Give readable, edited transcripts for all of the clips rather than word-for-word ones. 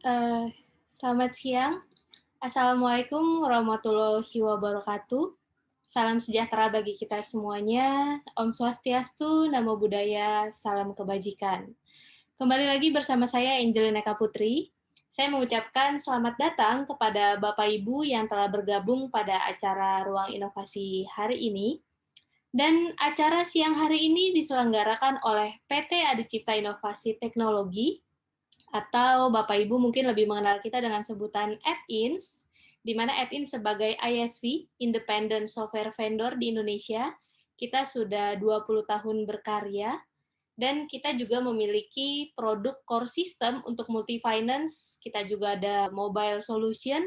Eh, Selamat siang. Assalamualaikum warahmatullahi wabarakatuh. Salam sejahtera bagi kita semuanya. Om Swastiastu, Namo Buddhaya, salam kebajikan. Kembali lagi bersama saya Angelina Putri. Saya mengucapkan selamat datang kepada Bapak Ibu yang telah bergabung pada acara Ruang Inovasi hari ini. Dan acara siang hari ini diselenggarakan oleh PT Adicipta Inovasi Teknologi, atau Bapak Ibu mungkin lebih mengenal kita dengan sebutan AdIns, di mana AdIns sebagai ISV, Independent Software Vendor di Indonesia. Kita sudah 20 tahun berkarya, dan kita juga memiliki produk core system untuk multi finance. Kita juga ada mobile solution,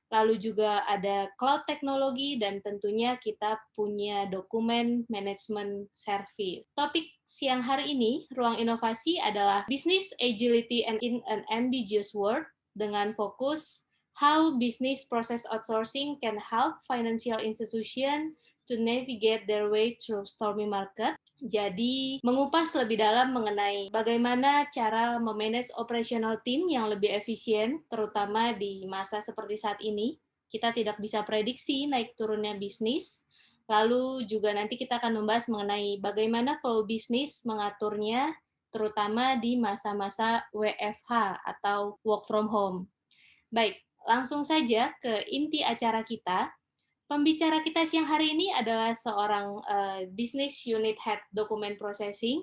lalu juga ada cloud teknologi, dan tentunya kita punya dokumen management service. Topik siang hari ini, Ruang Inovasi adalah Business Agility and in an Ambiguous World, dengan fokus how business process outsourcing can help financial institution to navigate their way through stormy market. Jadi, mengupas lebih dalam mengenai bagaimana cara memanage operational team yang lebih efisien, terutama di masa seperti saat ini. Kita tidak bisa prediksi naik turunnya bisnis. Lalu juga nanti kita akan membahas mengenai bagaimana flow bisnis mengaturnya, terutama di masa-masa WFH atau work from home. Baik, langsung saja ke inti acara kita. Pembicara kita siang hari ini adalah seorang Business Unit Head Document Processing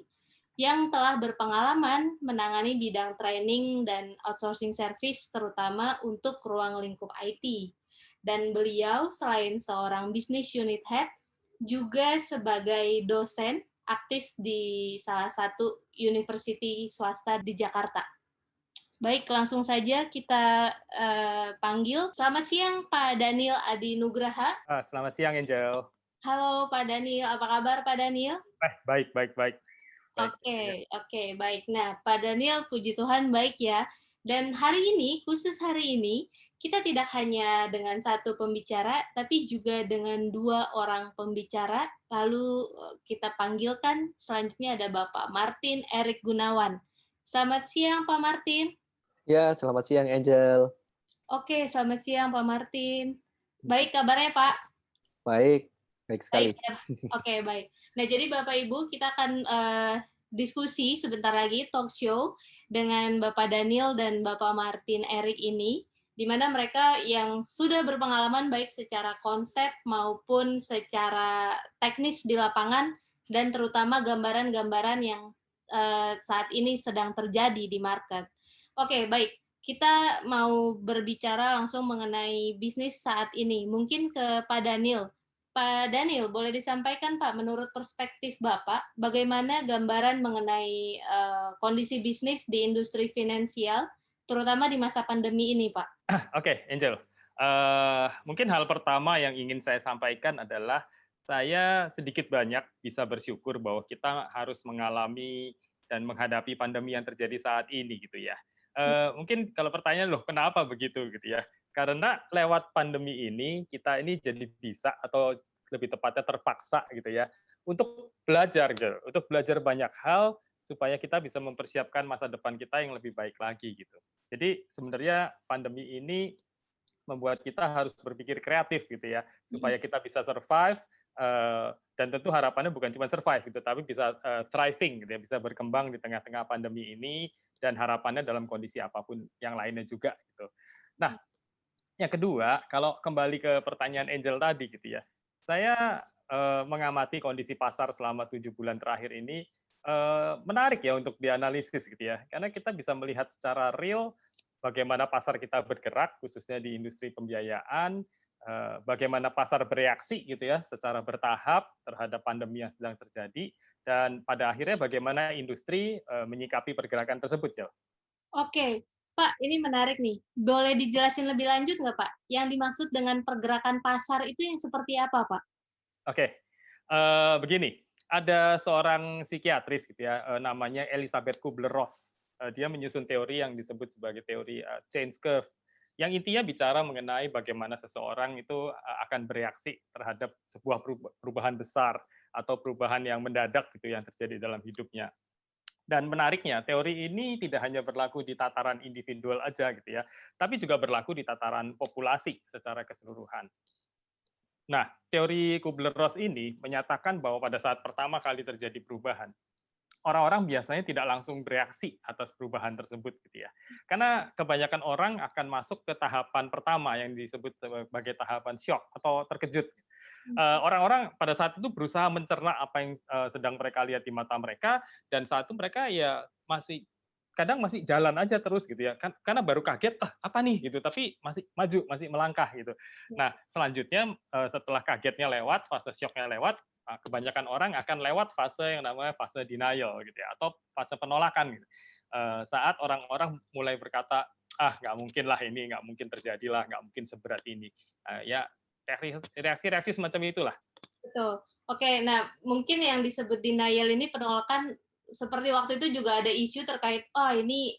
yang telah berpengalaman menangani bidang training dan outsourcing service, terutama untuk ruang lingkup IT. Dan beliau selain seorang Business Unit Head, juga sebagai dosen aktif di salah satu university swasta di Jakarta. Baik, langsung saja kita panggil. Selamat siang, Pak Daniel Adi Nugraha. Selamat siang, Angel. Halo, Pak Daniel. Apa kabar, Pak Daniel? Baik, baik, baik. Baik, semuanya. Oke, baik. Nah, Pak Daniel, puji Tuhan baik ya. Dan hari ini, khusus hari ini, kita tidak hanya dengan satu pembicara, tapi juga dengan dua orang pembicara. Lalu kita panggilkan, selanjutnya ada Bapak Martin Erik Gunawan. Selamat siang, Pak Martin. Ya, selamat siang Angel. Oke, selamat siang Pak Martin. Baik kabarnya Pak? Baik, baik sekali. Baik ya. Oke, baik. Nah, jadi Bapak Ibu, kita akan diskusi sebentar lagi, talk show dengan Bapak Daniel dan Bapak Martin Erik ini, di mana mereka yang sudah berpengalaman baik secara konsep maupun secara teknis di lapangan, dan terutama gambaran-gambaran yang saat ini sedang terjadi di market. Oke, baik. Kita mau berbicara langsung mengenai bisnis saat ini. Mungkin ke Pak Daniel. Pak Daniel, boleh disampaikan Pak, menurut perspektif Bapak, bagaimana gambaran mengenai kondisi bisnis di industri finansial, terutama di masa pandemi ini, Pak? Oke, Angel. Mungkin hal pertama yang ingin saya sampaikan adalah saya sedikit banyak bisa bersyukur bahwa kita harus mengalami dan menghadapi pandemi yang terjadi saat ini gitu ya. Mungkin kalau pertanyaan loh kenapa begitu gitu ya? Karena lewat pandemi ini kita ini jadi bisa atau lebih tepatnya terpaksa gitu ya untuk belajar gitu, untuk belajar banyak hal supaya kita bisa mempersiapkan masa depan kita yang lebih baik lagi gitu. Jadi sebenarnya pandemi ini membuat kita harus berpikir kreatif gitu ya, supaya kita bisa survive, dan tentu harapannya bukan cuma survive gitu, tapi bisa thriving gitu ya, bisa berkembang di tengah-tengah pandemi ini, dan harapannya dalam kondisi apapun yang lainnya juga gitu. Nah, yang kedua, kalau kembali ke pertanyaan Angel tadi gitu ya, saya mengamati kondisi pasar selama 7 bulan terakhir ini menarik ya untuk dianalisis gitu ya, karena kita bisa melihat secara real bagaimana pasar kita bergerak, khususnya di industri pembiayaan, bagaimana pasar bereaksi gitu ya, secara bertahap terhadap pandemi yang sedang terjadi, dan pada akhirnya bagaimana industri menyikapi pergerakan tersebut, Jel. Oke, Pak, ini menarik nih. Boleh dijelasin lebih lanjut nggak, Pak? Yang dimaksud dengan pergerakan pasar itu yang seperti apa, Pak? Oke, begini, ada seorang psikiatris gitu ya, namanya Elizabeth Kubler-Ross. Dia menyusun teori yang disebut sebagai teori change curve, yang intinya bicara mengenai bagaimana seseorang itu akan bereaksi terhadap sebuah perubahan besar atau perubahan yang mendadak gitu yang terjadi dalam hidupnya. Dan menariknya, teori ini tidak hanya berlaku di tataran individual aja gitu ya, tapi juga berlaku di tataran populasi secara keseluruhan. Nah, teori Kubler-Ross ini menyatakan bahwa pada saat pertama kali terjadi perubahan, orang-orang biasanya tidak langsung bereaksi atas perubahan tersebut gitu ya. Karena kebanyakan orang akan masuk ke tahapan pertama yang disebut sebagai tahapan shock atau terkejut. Orang-orang pada saat itu berusaha mencerna apa yang sedang mereka lihat di mata mereka, dan saat itu mereka ya kadang masih jalan aja terus gitu ya, kan karena baru kaget, "Ah, apa nih?" gitu, tapi masih maju, masih melangkah gitu. Nah, selanjutnya setelah kagetnya lewat, fase syoknya lewat, kebanyakan orang akan lewat fase yang namanya fase denial gitu ya, atau fase penolakan gitu. Saat orang-orang mulai berkata, "Ah, nggak mungkin lah ini, nggak mungkin terjadilah, nggak mungkin seberat ini." Ya reaksi-reaksi semacam itulah. Betul. Oke, nah mungkin yang disebut denial ini penolakan seperti waktu itu juga ada isu terkait, "Oh ini,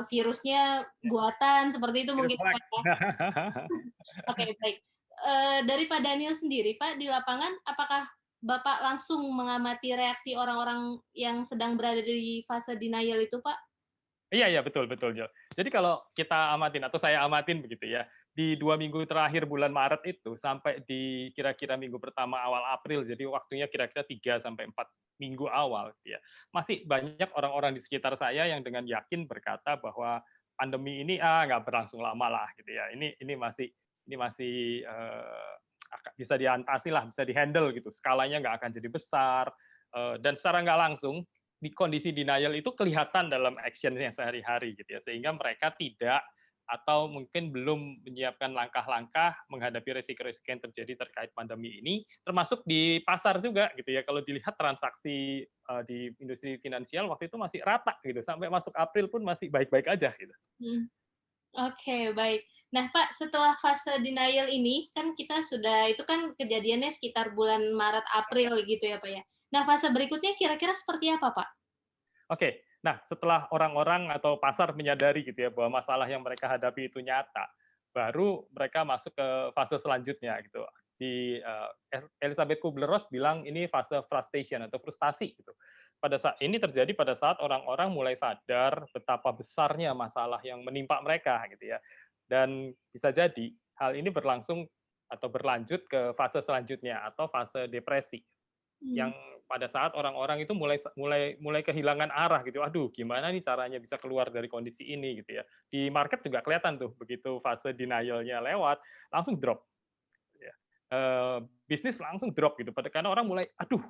virusnya buatan," seperti itu Virus mungkin hoax. Pak ya? Oke, baik. Dari Pak Daniel sendiri, Pak, di lapangan apakah Bapak langsung mengamati reaksi orang-orang yang sedang berada di fase denial itu, Pak? Iya iya, betul betul, Jo. Jadi kalau kita amatin atau saya amatin begitu ya, di 2 minggu terakhir bulan Maret itu sampai di kira-kira minggu pertama awal April, jadi waktunya kira-kira 3 sampai 4 minggu awal gitu ya. Masih banyak orang-orang di sekitar saya yang dengan yakin berkata bahwa pandemi ini, nggak berlangsung lama lah gitu ya. Ini masih, bisa diatasi lah, bisa di-handle gitu, skalanya nggak akan jadi besar, dan secara nggak langsung di kondisi denial itu kelihatan dalam action-nya sehari-hari gitu ya, sehingga mereka tidak atau mungkin belum menyiapkan langkah-langkah menghadapi resiko-resiko yang terjadi terkait pandemi ini, termasuk di pasar juga gitu ya. Kalau dilihat transaksi di industri finansial waktu itu masih rata gitu, sampai masuk April pun masih baik-baik aja gitu. Mhm. Oke, baik. Nah, Pak, setelah fase denial ini, kan kita sudah itu kan kejadiannya sekitar bulan Maret, April gitu ya, Pak, ya. Nah, fase berikutnya kira-kira seperti apa, Pak? Oke, nah setelah orang-orang atau pasar menyadari gitu ya bahwa masalah yang mereka hadapi itu nyata, baru mereka masuk ke fase selanjutnya gitu. Elizabeth Kubler-Ross bilang ini fase frustration atau frustasi gitu. Pada saat ini terjadi pada saat orang-orang mulai sadar betapa besarnya masalah yang menimpa mereka gitu ya. Dan bisa jadi hal ini berlangsung atau berlanjut ke fase selanjutnya atau fase depresi Mmm, yang pada saat orang-orang itu mulai mulai mulai kehilangan arah gitu. Aduh, gimana nih caranya bisa keluar dari kondisi ini gitu ya. Di market juga kelihatan tuh begitu fase denial-nya lewat, langsung drop ya. Bisnis langsung drop gitu. Karena orang mulai aduh,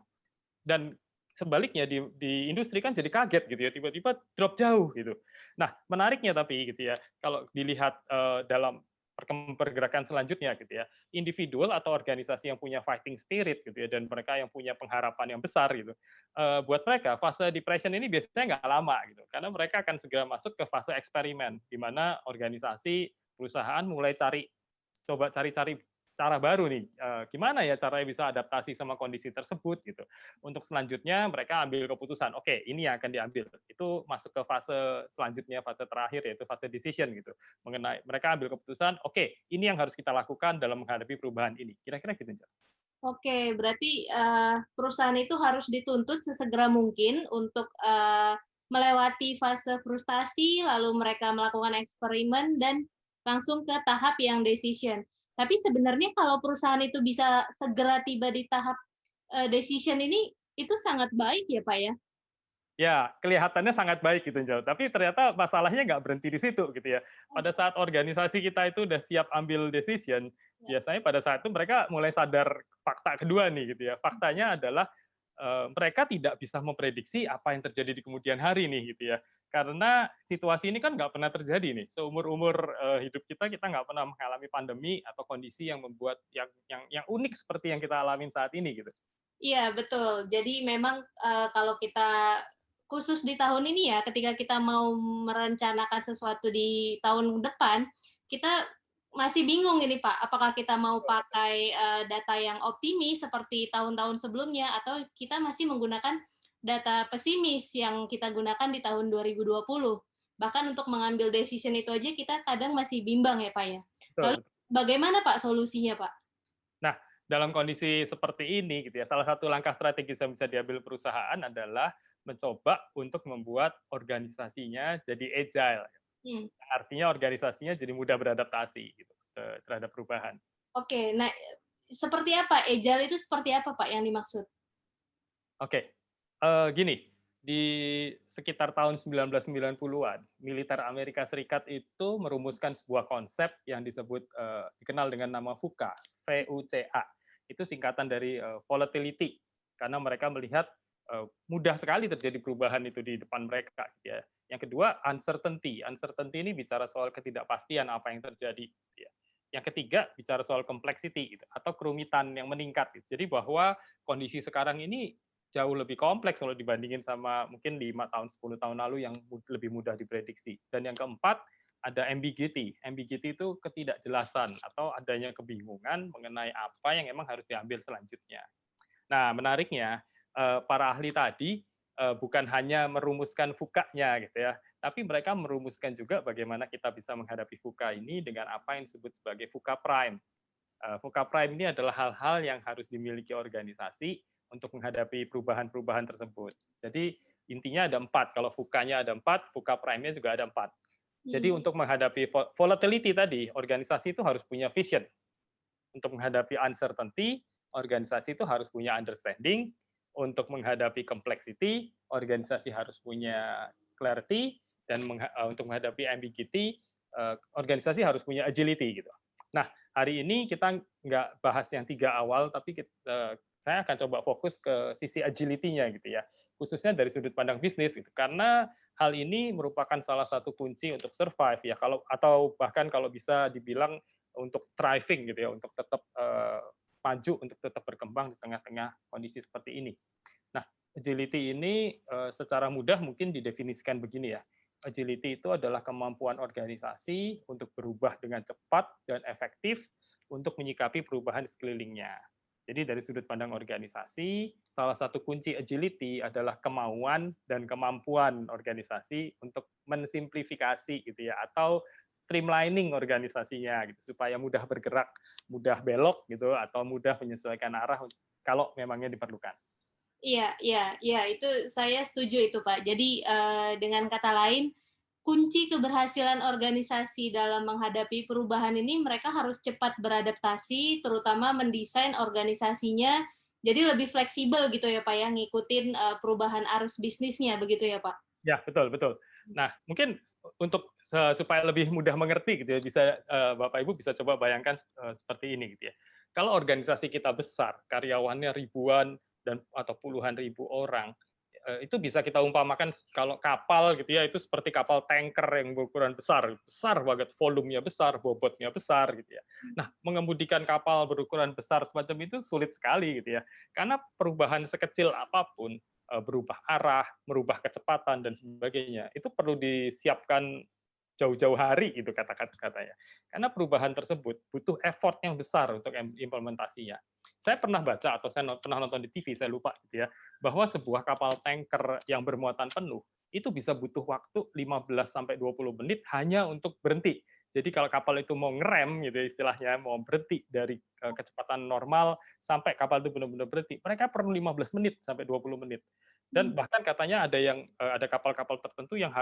dan sebaliknya di industri kan jadi kaget gitu ya, tiba-tiba drop jauh gitu. Nah, menariknya tapi gitu ya, kalau dilihat dalam pergerakan selanjutnya gitu ya, individual atau organisasi yang punya fighting spirit gitu ya, dan mereka yang punya pengharapan yang besar gitu, buat mereka fase depression ini biasanya nggak lama gitu, karena mereka akan segera masuk ke fase eksperimen, di mana organisasi, perusahaan mulai coba cari-cari cara baru nih, gimana ya caranya bisa adaptasi sama kondisi tersebut gitu. Untuk selanjutnya mereka ambil keputusan, oke ini yang akan diambil. Itu masuk ke fase selanjutnya, fase terakhir yaitu fase decision gitu. Mengenai mereka ambil keputusan, oke ini yang harus kita lakukan dalam menghadapi perubahan ini. Kira-kira gitu, Cak. oke, berarti, perusahaan itu harus dituntut sesegera mungkin untuk, melewati fase frustasi, lalu mereka melakukan eksperimen dan langsung ke tahap yang decision. Tapi sebenarnya kalau perusahaan itu bisa segera tiba di tahap, decision ini, itu sangat baik ya, Pak, ya? Ya, kelihatannya sangat baik gitu, Jal. Tapi ternyata masalahnya nggak berhenti di situ gitu ya. Oh, Pada saat organisasi kita itu udah siap ambil decision, ya. biasanya pada saat itu mereka mulai sadar fakta kedua nih gitu ya. Faktanya adalah mereka tidak bisa memprediksi apa yang terjadi di kemudian hari nih gitu ya. Karena situasi ini kan nggak pernah terjadi nih. Seumur-umur hidup kita nggak pernah mengalami pandemi atau kondisi yang membuat yang unik seperti yang kita alamin saat ini gitu. Iya, betul. Jadi memang, kalau kita khusus di tahun ini ya, ketika kita mau merencanakan sesuatu di tahun depan, kita masih bingung ini, Pak, apakah kita mau pakai, data yang optimis seperti tahun-tahun sebelumnya, atau kita masih menggunakan data pesimis yang kita gunakan di tahun 2020. Bahkan untuk mengambil decision itu aja kita kadang masih bimbang ya, Pak, ya. Lalu Betul. bagaimana, Pak, solusinya, Pak? Nah, dalam kondisi seperti ini gitu ya, salah satu langkah strategis yang bisa diambil perusahaan adalah mencoba untuk membuat organisasinya jadi agile. Hmm. Artinya organisasinya jadi mudah beradaptasi gitu, terhadap perubahan. Oke, nah seperti apa agile itu seperti apa Pak yang dimaksud? Oke, gini, di sekitar tahun 1990-an, militer Amerika Serikat itu merumuskan sebuah konsep yang disebut dikenal dengan nama VUCA, VUCA. Itu singkatan dari volatility, karena mereka melihat mudah sekali terjadi perubahan itu di depan mereka. Gitu ya. Yang kedua, uncertainty. Uncertainty ini bicara soal ketidakpastian apa yang terjadi. Gitu ya. Yang ketiga, bicara soal complexity gitu, atau kerumitan yang meningkat. Gitu. Jadi bahwa kondisi sekarang ini jauh lebih kompleks kalau dibandingin sama mungkin 5 tahun, 10 tahun lalu yang lebih mudah diprediksi. Dan yang keempat, ada ambiguity. Ambiguity itu ketidakjelasan atau adanya kebingungan mengenai apa yang emang harus diambil selanjutnya. Nah, menariknya, para ahli tadi bukan hanya merumuskan VUCA-nya gitu ya, tapi mereka merumuskan juga bagaimana kita bisa menghadapi VUCA ini dengan apa yang disebut sebagai VUCA Prime. VUCA Prime ini adalah hal-hal yang harus dimiliki organisasi untuk menghadapi perubahan-perubahan tersebut. Jadi intinya ada 4. Kalau VUCA-nya ada 4, VUCA Prime-nya juga ada 4. Jadi untuk menghadapi volatility tadi, organisasi itu harus punya vision. Untuk menghadapi uncertainty, organisasi itu harus punya understanding. Untuk menghadapi complexity, organisasi harus punya clarity. Dan untuk menghadapi ambiguity, organisasi harus punya agility gitu. Nah, hari ini kita nggak bahas yang 3 awal, tapi saya akan coba fokus ke sisi agility-nya gitu ya, khususnya dari sudut pandang bisnis gitu. Karena hal ini merupakan salah satu kunci untuk survive ya, atau bahkan kalau bisa dibilang untuk thriving gitu ya, untuk tetap maju, untuk tetap berkembang di tengah-tengah kondisi seperti ini. Nah, agility ini secara mudah mungkin didefinisikan begini ya. Agility itu adalah kemampuan organisasi untuk berubah dengan cepat dan efektif untuk menyikapi perubahan di sekelilingnya. Jadi dari sudut pandang organisasi, salah satu kunci agility adalah kemauan dan kemampuan organisasi untuk mensimplifikasi gitu ya, atau streamlining organisasinya gitu supaya mudah bergerak, mudah belok gitu, atau mudah menyesuaikan arah kalau memangnya diperlukan. Iya, iya, iya, itu saya setuju itu, Pak. Jadi, dengan kata lain, kunci keberhasilan organisasi dalam menghadapi perubahan ini mereka harus cepat beradaptasi, terutama mendesain organisasinya jadi lebih fleksibel gitu ya, Pak, ya, ngikutin, perubahan arus bisnisnya, begitu ya, Pak? Ya, betul, betul. Nah, mungkin untuk supaya lebih mudah mengerti gitu ya, bisa Bapak Ibu bisa coba bayangkan seperti ini gitu ya. Kalau organisasi kita besar, karyawannya ribuan atau puluhan ribu orang, itu bisa kita umpamakan kalau kapal gitu ya, itu seperti kapal tanker yang berukuran besar, besar banget, volumenya besar, bobotnya besar gitu ya. Nah, mengemudikan kapal berukuran besar semacam itu sulit sekali gitu ya, karena perubahan sekecil apapun, berubah arah, merubah kecepatan dan sebagainya, itu perlu disiapkan jauh-jauh hari gitu kata-katanya. Karena perubahan tersebut butuh effort yang besar untuk implementasinya. Saya pernah baca atau saya pernah nonton di TV, saya lupa gitu ya, bahwa sebuah kapal tanker yang bermuatan penuh itu bisa butuh waktu 15 sampai 20 menit hanya untuk berhenti. Jadi kalau kapal itu mau ngerem gitu istilahnya, mau berhenti dari kecepatan normal sampai kapal itu benar-benar berhenti, mereka perlu 15 menit sampai 20 menit. Dan bahkan katanya ada kapal-kapal tertentu yang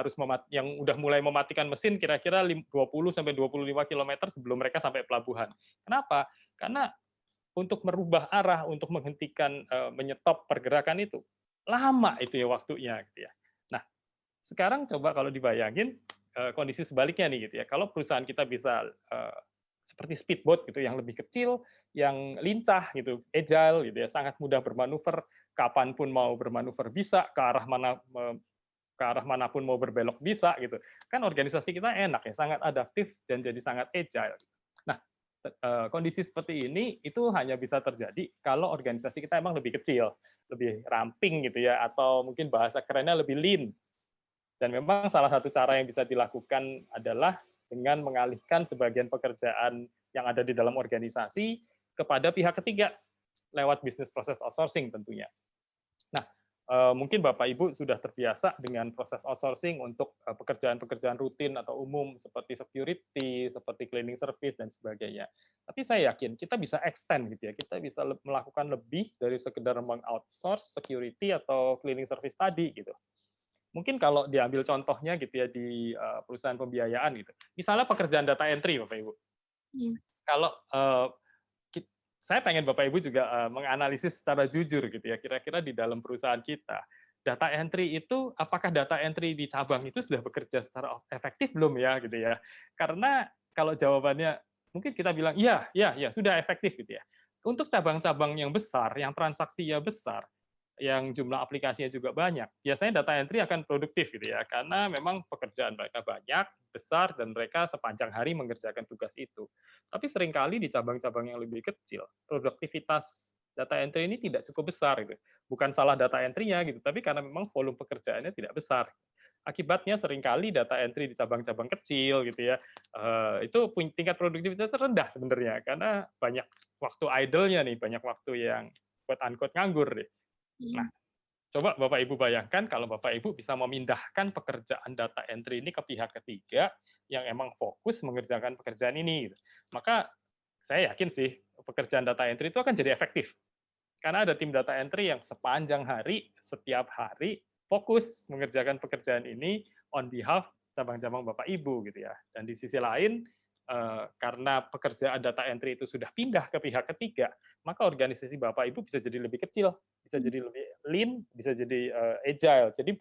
yang udah mulai mematikan mesin kira-kira 20 sampai 25 km sebelum mereka sampai pelabuhan. Kenapa? Karena untuk merubah arah, untuk menghentikan menyetop pergerakan itu lama itu ya waktunya gitu ya. Nah, sekarang coba kalau dibayangin kondisi sebaliknya nih gitu ya. Kalau perusahaan kita bisa seperti speedboat gitu yang lebih kecil, yang lincah gitu, agile gitu ya, sangat mudah bermanuver, kapanpun mau bermanuver bisa, ke arah manapun mau berbelok bisa gitu. Kan organisasi kita enak ya, sangat adaptif dan jadi sangat agile. Nah, kondisi seperti ini itu hanya bisa terjadi kalau organisasi kita emang lebih kecil, lebih ramping gitu ya, atau mungkin bahasa kerennya lebih lean. Dan memang salah satu cara yang bisa dilakukan adalah dengan mengalihkan sebagian pekerjaan yang ada di dalam organisasi kepada pihak ketiga lewat bisnis proses outsourcing tentunya. Nah, mungkin Bapak Ibu sudah terbiasa dengan proses outsourcing untuk pekerjaan-pekerjaan rutin atau umum seperti security, seperti cleaning service dan sebagainya. Tapi saya yakin kita bisa extend gitu ya, kita bisa melakukan lebih dari sekedar meng-outsource security atau cleaning service tadi gitu. Mungkin kalau diambil contohnya gitu ya di perusahaan pembiayaan gitu. Misalnya pekerjaan data entry Bapak Ibu. Hmm. Kalau saya pengen Bapak Ibu juga menganalisis secara jujur gitu ya, kira-kira di dalam perusahaan kita, data entry itu apakah data entry di cabang itu sudah bekerja secara efektif belum ya gitu ya. Karena kalau jawabannya mungkin kita bilang iya, iya, iya sudah efektif gitu ya. Untuk cabang-cabang yang besar, yang transaksinya besar, yang jumlah aplikasinya juga banyak, biasanya data entry akan produktif gitu ya, karena memang pekerjaan mereka banyak, besar, dan mereka sepanjang hari mengerjakan tugas itu. Tapi seringkali di cabang-cabang yang lebih kecil, produktivitas data entry ini tidak cukup besar gitu. Bukan salah data entry-nya gitu, tapi karena memang volume pekerjaannya tidak besar. Akibatnya seringkali data entry di cabang-cabang kecil gitu ya, itu tingkat produktivitas rendah sebenarnya, karena banyak waktu idle-nya nih, banyak waktu yang quote unquote nganggur deh. Nah, coba Bapak Ibu bayangkan kalau Bapak Ibu bisa memindahkan pekerjaan data entry ini ke pihak ketiga yang emang fokus mengerjakan pekerjaan ini, gitu. Maka saya yakin sih pekerjaan data entry itu akan jadi efektif. Karena ada tim data entry yang sepanjang hari, setiap hari, fokus mengerjakan pekerjaan ini on behalf cabang-cabang Bapak Ibu gitu ya. Dan di sisi lain, karena pekerjaan data entry itu sudah pindah ke pihak ketiga, maka organisasi Bapak Ibu bisa jadi lebih kecil, bisa jadi lebih lean, bisa jadi agile. Jadi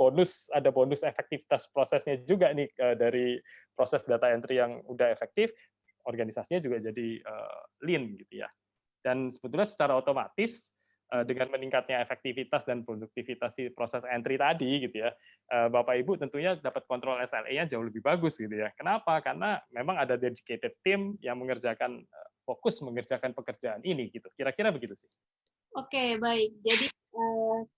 ada bonus efektivitas prosesnya juga nih dari proses data entry yang udah efektif, organisasinya juga jadi lean gitu ya. Dan sebetulnya secara otomatis dengan meningkatnya efektivitas dan produktivitas si proses entry tadi gitu ya, Bapak Ibu tentunya dapat kontrol SLA-nya jauh lebih bagus gitu ya. Kenapa? Karena memang ada dedicated team yang mengerjakan fokus mengerjakan pekerjaan ini gitu. Kira-kira begitu sih. Oke, baik. Jadi,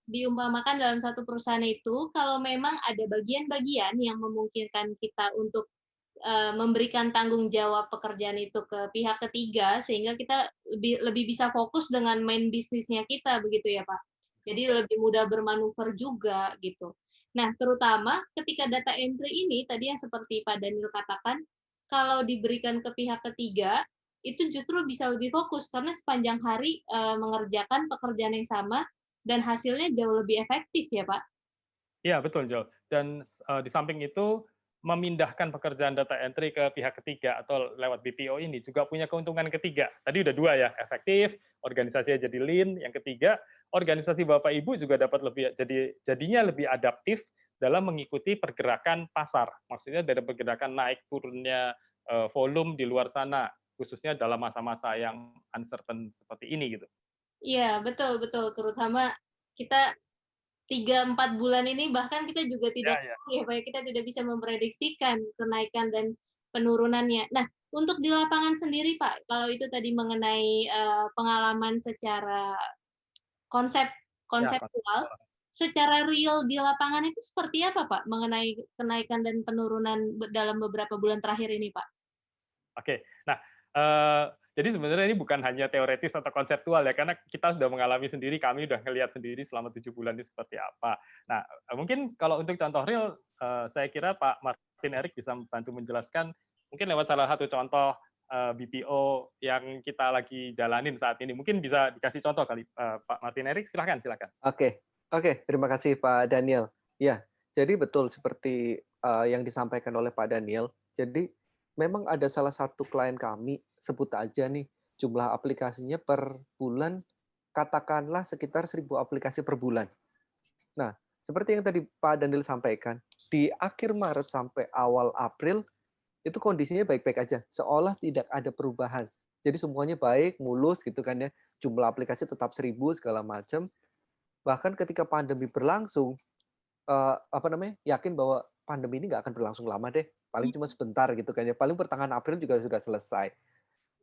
diumpamakan dalam satu perusahaan itu, kalau memang ada bagian-bagian yang memungkinkan kita untuk, memberikan tanggung jawab pekerjaan itu ke pihak ketiga, sehingga kita lebih lebih bisa fokus dengan main bisnisnya kita, begitu ya, Pak? Jadi lebih mudah bermanuver juga, gitu. Nah, terutama ketika data entry ini, tadi yang seperti Pak Daniel katakan, kalau diberikan ke pihak ketiga, itu justru bisa lebih fokus karena sepanjang hari, mengerjakan pekerjaan yang sama dan hasilnya jauh lebih efektif ya, Pak? Iya, betul, Jo. Dan di samping itu memindahkan pekerjaan data entry ke pihak ketiga atau lewat BPO ini juga punya keuntungan ketiga. Tadi udah dua ya, efektif, organisasinya jadi lean. Yang ketiga, organisasi Bapak Ibu juga dapat jadinya lebih adaptif dalam mengikuti pergerakan pasar. Maksudnya dari pergerakan naik turunnya volume di luar sana, khususnya dalam masa-masa yang uncertain seperti ini gitu. Iya, betul betul, terutama kita 3-4 bulan ini bahkan kita juga tidak Ya, ya. tahu ya, Pak, ya, kita tidak bisa memprediksikan kenaikan dan penurunannya. Nah, untuk di lapangan sendiri, Pak, kalau itu tadi mengenai, pengalaman secara konsep Ya, konseptual, secara real di lapangan itu seperti apa, Pak, mengenai kenaikan dan penurunan dalam beberapa bulan terakhir ini, Pak? Oke. Nah, jadi sebenarnya ini bukan hanya teoretis atau konseptual ya, karena kita sudah mengalami sendiri, kami sudah ngelihat sendiri selama 7 bulan ini seperti apa. Nah, mungkin kalau untuk contoh real, saya kira Pak Martin Erik bisa membantu menjelaskan, mungkin lewat salah satu contoh, BPO yang kita lagi jalanin saat ini. Mungkin bisa dikasih contoh kali, Pak Martin Erik, silakan silakan. Oke, oke, terima kasih Pak Daniel. Ya, jadi betul seperti yang disampaikan oleh Pak Daniel. Jadi memang ada salah satu klien kami, sebut aja nih, jumlah aplikasinya per bulan, katakanlah sekitar 1.000 aplikasi per bulan. Nah, seperti yang tadi Pak Daniel sampaikan, di akhir Maret sampai awal April, itu kondisinya baik-baik aja, seolah tidak ada perubahan. Jadi semuanya baik, mulus gitu kan ya, jumlah aplikasi tetap 1.000 segala macam. Bahkan ketika pandemi berlangsung, yakin bahwa pandemi ini nggak akan berlangsung lama deh, paling cuma sebentar gitu kan ya, paling pertengahan April juga sudah selesai.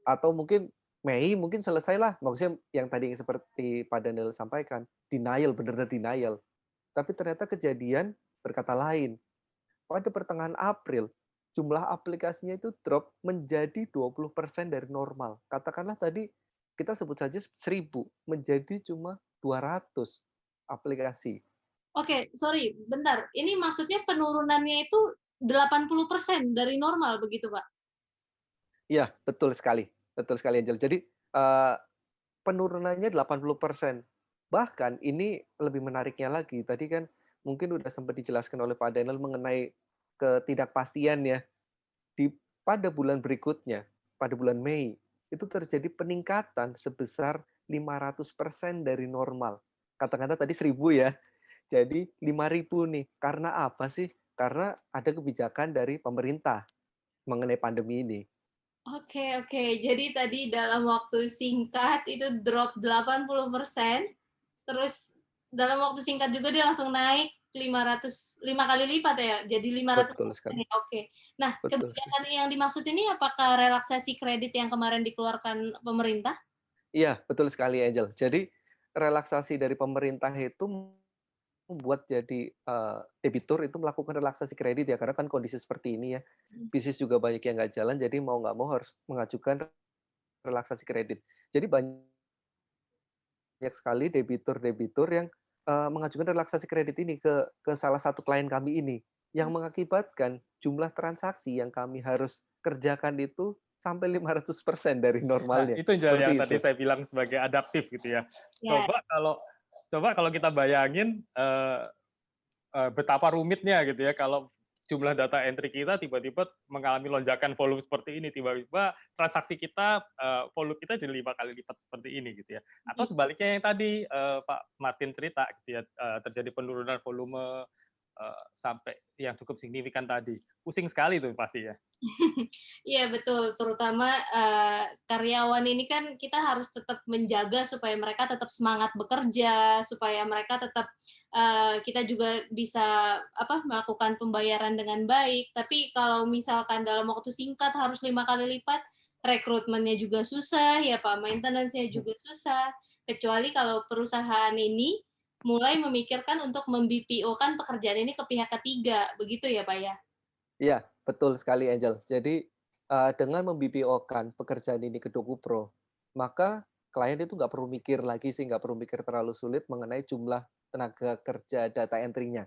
Atau mungkin Mei mungkin selesai lah, maksudnya yang tadi seperti Pak Daniel sampaikan, denial, benar-benar denial. Tapi ternyata kejadian berkata lain. Pada pertengahan April, jumlah aplikasinya itu drop menjadi 20% dari normal. Katakanlah tadi kita sebut saja 1.000, menjadi cuma 200 aplikasi. Oke, sorry, bentar. Ini maksudnya penurunannya itu 80% dari normal begitu, Pak? Iya, betul sekali, Angel. Jadi, penurunannya 80%. Bahkan ini lebih menariknya lagi, tadi kan mungkin udah sempat dijelaskan oleh Pak Daniel mengenai ketidakpastian ya, di pada bulan berikutnya, pada bulan Mei, itu terjadi peningkatan sebesar 500% dari normal. Katakanlah tadi 1.000 ya, jadi 5.000 nih. Karena apa sih? Karena ada kebijakan dari pemerintah mengenai pandemi ini. Oke. Jadi tadi dalam waktu singkat itu drop 80%, terus dalam waktu singkat juga dia langsung naik 5 kali lipat ya? Jadi Betul 500% sekali ya? Oke. Nah, betul sekali. kebijakan yang dimaksud ini apakah relaksasi kredit yang kemarin dikeluarkan pemerintah? Iya, betul sekali, Angel. Jadi, relaksasi dari pemerintah itu membuat jadi, debitur itu melakukan relaksasi kredit ya, karena kan kondisi seperti ini ya, Mhm. bisnis juga banyak yang nggak jalan, jadi mau nggak mau harus mengajukan relaksasi kredit. Jadi banyak sekali debitur-debitur yang, mengajukan relaksasi kredit ini ke salah satu klien kami ini, yang mengakibatkan jumlah transaksi yang kami harus kerjakan itu sampai 500% dari Nah, normalnya, itu yang seperti tadi itu. saya bilang sebagai adaptif gitu ya. Ya. Coba kalau kita bayangin, betapa rumitnya gitu ya kalau jumlah data entry kita tiba-tiba mengalami lonjakan volume seperti ini, tiba-tiba transaksi kita, volume kita jadi 5 kali lipat seperti ini gitu ya. Atau Mhm. sebaliknya yang tadi, Pak Martin cerita gitu ya, terjadi penurunan volume, sampai yang cukup signifikan tadi. Pusing sekali tuh pasti ya. Iya betul, terutama, karyawan ini kan kita harus tetap menjaga supaya mereka tetap semangat bekerja, supaya mereka tetap, kita juga bisa, melakukan pembayaran dengan baik. Tapi kalau misalkan dalam waktu singkat harus 5 kali lipat, rekrutmennya juga susah ya Pak, maintenance-nya juga susah. Kecuali kalau perusahaan ini mulai memikirkan untuk mem-BPO-kan pekerjaan ini ke pihak ketiga, begitu ya Pak ya? Iya, betul sekali, Angel. Jadi, dengan mem-BPO-kan pekerjaan ini ke DokuPro, maka klien itu nggak perlu mikir lagi sih, nggak perlu mikir terlalu sulit mengenai jumlah tenaga kerja data entry-nya.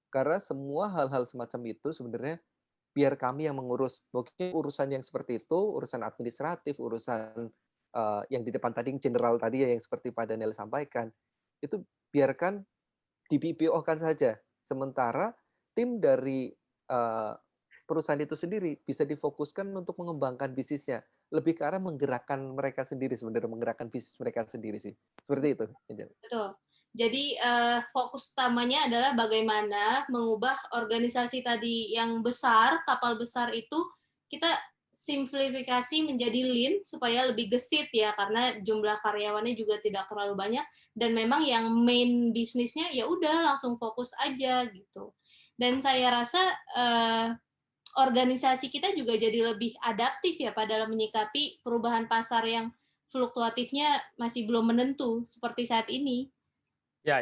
Karena semua hal-hal semacam itu sebenarnya biar kami yang mengurus. Mungkin urusan yang seperti itu, urusan administratif, urusan, yang di depan tadi, yang general tadi ya, yang seperti Pak Daniel sampaikan, itu biarkan di-BPO-kan saja. Sementara tim dari, perusahaan itu sendiri bisa difokuskan untuk mengembangkan bisnisnya, lebih ke arah menggerakkan mereka sendiri sebenarnya, menggerakkan bisnis mereka sendiri sih, seperti itu, Angel. Betul. Jadi, fokus utamanya adalah bagaimana mengubah organisasi tadi yang besar, kapal besar itu, kita simplifikasi menjadi lean supaya lebih gesit ya, karena jumlah karyawannya juga tidak terlalu banyak dan memang yang main bisnisnya ya udah langsung fokus aja gitu. Dan saya rasa, organisasi kita juga jadi lebih adaptif ya Pak dalam menyikapi perubahan pasar yang fluktuatifnya masih belum menentu seperti saat ini. Ya.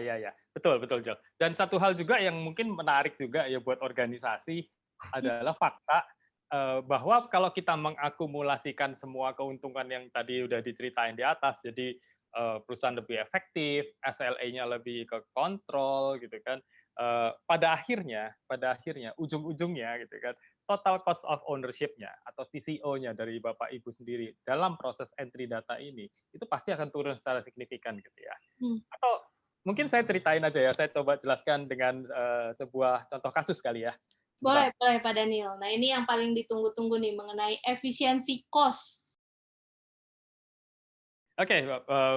Betul betul, Jal. Dan satu hal juga yang mungkin menarik juga ya buat organisasi adalah fakta, bahwa kalau kita mengakumulasikan semua keuntungan yang tadi udah diceritain di atas, jadi, perusahaan lebih efektif, SLA-nya lebih ke kontrol gitu kan, pada akhirnya ujung-ujungnya gitu kan, total cost of ownership-nya atau TCO-nya dari Bapak Ibu sendiri dalam proses entry data ini, itu pasti akan turun secara signifikan gitu ya. Hmm. Atau mungkin saya ceritain aja ya, saya coba jelaskan dengan, sebuah contoh kasus kali ya, Boleh sebentar. boleh Pak Daniel. Nah, ini yang paling ditunggu-tunggu nih mengenai efisiensi cost. Oke,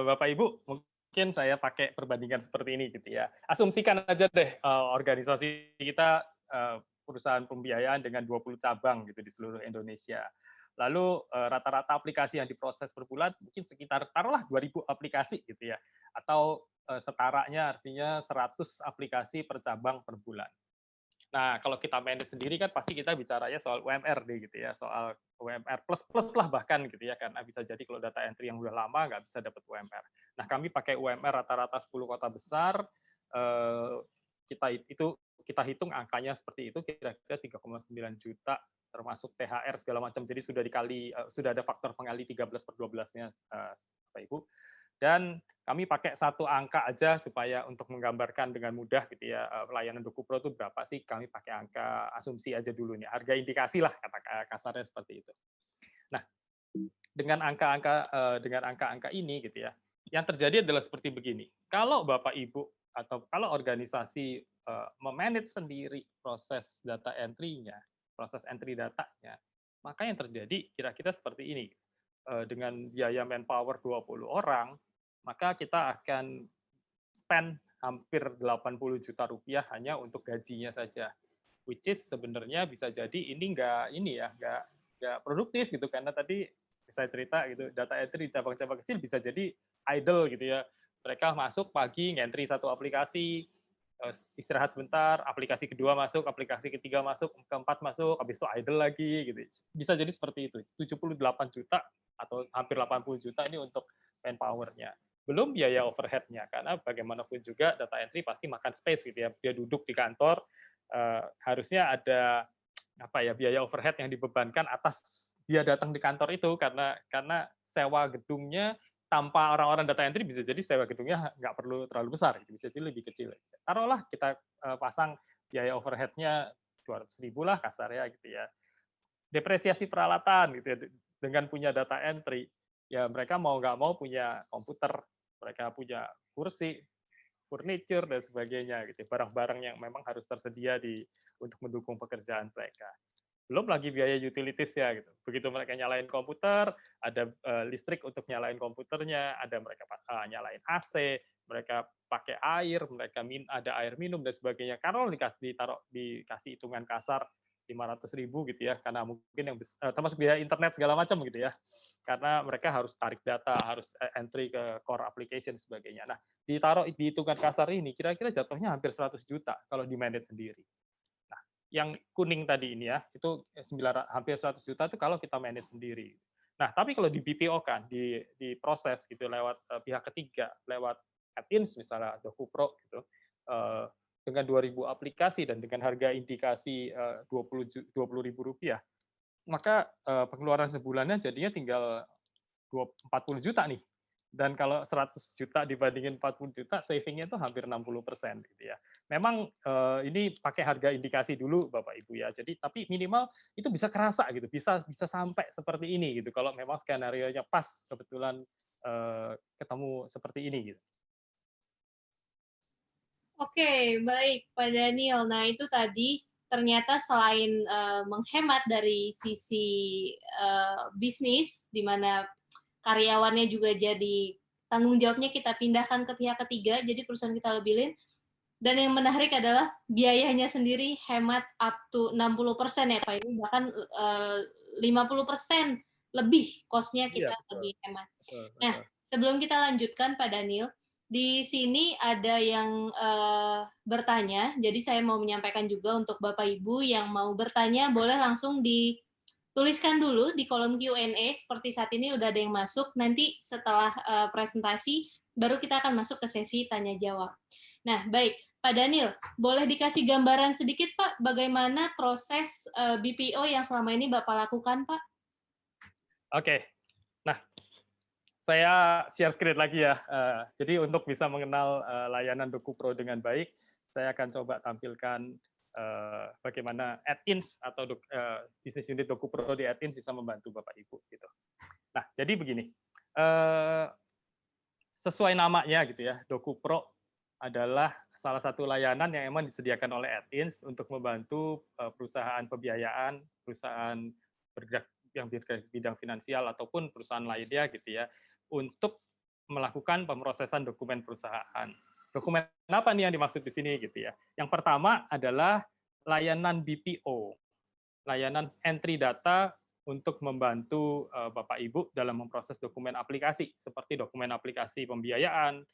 Bapak Ibu, mungkin saya pakai perbandingan seperti ini gitu ya. Asumsikan aja deh, organisasi kita, perusahaan pembiayaan dengan 20 cabang gitu di seluruh Indonesia. Lalu, rata-rata aplikasi yang diproses per bulan mungkin sekitar taruhlah 2.000 aplikasi gitu ya, atau, setaranya artinya 100 aplikasi per cabang per bulan. Nah, kalau kita manage sendiri kan pasti kita bicaranya soal UMR deh gitu ya, soal UMR plus-plus lah bahkan gitu ya, karena bisa jadi kalau data entry yang udah lama nggak bisa dapat UMR. Nah, kami pakai UMR rata-rata 10 kota besar, eh, kita hitung angkanya seperti itu kira-kira 3,9 juta termasuk THR segala macam. Jadi sudah dikali sudah ada faktor pengali 13/12-nya Bapak Ibu. Dan kami pakai satu angka aja supaya untuk menggambarkan dengan mudah gitu ya, layanan DokuPro itu berapa sih, kami pakai angka asumsi aja dulu nih, harga indikasi lah kata kasarnya seperti itu. Nah, dengan angka-angka ini gitu ya, yang terjadi adalah seperti begini. Kalau Bapak Ibu atau kalau organisasi memanage sendiri proses data entry-nya, proses entry datanya, maka yang terjadi kira-kira seperti ini. Dengan biaya manpower 20 orang, maka kita akan spend hampir 80 juta rupiah hanya untuk gajinya saja. Which is sebenarnya bisa jadi ini nggak produktif gitu, karena tadi saya cerita gitu, data entry di cabang-cabang kecil bisa jadi idle gitu ya. Mereka masuk pagi, ngentri satu aplikasi, istirahat sebentar, aplikasi kedua masuk, aplikasi ketiga masuk, keempat masuk, habis itu idle lagi gitu. Bisa jadi seperti itu. 78 juta atau hampir 80 juta ini untuk manpower-nya. Belum biaya overhead-nya, karena bagaimanapun juga data entry pasti makan space gitu ya. Dia duduk di kantor, harusnya ada biaya overhead yang dibebankan atas dia datang di kantor itu, karena sewa gedungnya tanpa orang-orang data entry bisa jadi sewa gedungnya nggak perlu terlalu besar, bisa jadi lebih kecil. Taruhlah kita pasang biaya overhead-nya 200.000 lah kasarnya gitu ya. Depresiasi peralatan gitu ya, dengan punya data entry, ya mereka mau nggak mau punya komputer, mereka punya kursi, furniture dan sebagainya gitu, barang-barang yang memang harus tersedia untuk mendukung pekerjaan mereka. Belum lagi biaya utilities ya gitu. Begitu mereka nyalain komputer, ada listrik untuk nyalain komputernya, ada mereka nyalain AC, mereka pakai air, mereka ada air minum dan sebagainya. Kalau dikasih hitungan kasar 500.000 gitu ya, karena mungkin yang termasuk biaya internet segala macam gitu ya, karena mereka harus tarik data, harus entry ke core application sebagainya. Nah, ditaruh di hitungan kasar ini, kira-kira jatuhnya hampir 100 juta kalau di manage sendiri. Nah, yang kuning tadi ini ya, itu hampir 100 juta itu kalau kita manage sendiri. Nah, tapi kalau di BPO kan, di proses gitu lewat pihak ketiga, lewat AdIns misalnya, DokuPro gitu, dengan 2.000 aplikasi dan dengan harga indikasi 20.000 rupiah, maka pengeluaran sebulannya jadinya tinggal 40 juta nih. Dan kalau 100 juta dibandingin 40 juta, savingnya itu hampir 60% gitu ya. Memang ini pakai harga indikasi dulu Bapak Ibu ya. Jadi tapi minimal itu bisa kerasa gitu, bisa sampai seperti ini gitu. Kalau memang skenario-nya pas kebetulan ketemu seperti ini gitu. Oke, baik Pak Daniel. Nah, itu tadi ternyata selain menghemat dari sisi bisnis, di mana karyawannya juga jadi tanggung jawabnya kita pindahkan ke pihak ketiga, jadi perusahaan kita lebih lean. Dan yang menarik adalah biayanya sendiri hemat up to 60% ya Pak, ini bahkan 50% lebih cost-nya kita lebih hemat. Nah, sebelum kita lanjutkan Pak Daniel, di sini ada yang bertanya, jadi saya mau menyampaikan juga untuk Bapak Ibu yang mau bertanya, boleh langsung dituliskan dulu di kolom Q&A, seperti saat ini udah ada yang masuk, nanti setelah presentasi, baru kita akan masuk ke sesi tanya-jawab. Nah, baik, Pak Daniel, boleh dikasih gambaran sedikit Pak, bagaimana proses BPO yang selama ini Bapak lakukan Pak? Oke, nah saya share screen lagi ya. Jadi untuk bisa mengenal layanan DokuPro dengan baik, saya akan coba tampilkan bagaimana AdIns atau bisnis unit DokuPro di AdIns bisa membantu Bapak Ibu gitu. Nah, jadi begini, sesuai namanya gitu ya, DokuPro adalah salah satu layanan yang memang disediakan oleh AdIns untuk membantu perusahaan pembiayaan, perusahaan bergerak yang bergerak di bidang finansial ataupun perusahaan lainnya gitu ya, untuk melakukan pemrosesan dokumen perusahaan. Dokumen apa nih yang dimaksud di sini gitu ya? Yang pertama adalah layanan BPO, layanan entry data untuk membantu Bapak Ibu dalam memproses dokumen aplikasi seperti dokumen aplikasi pembiayaan,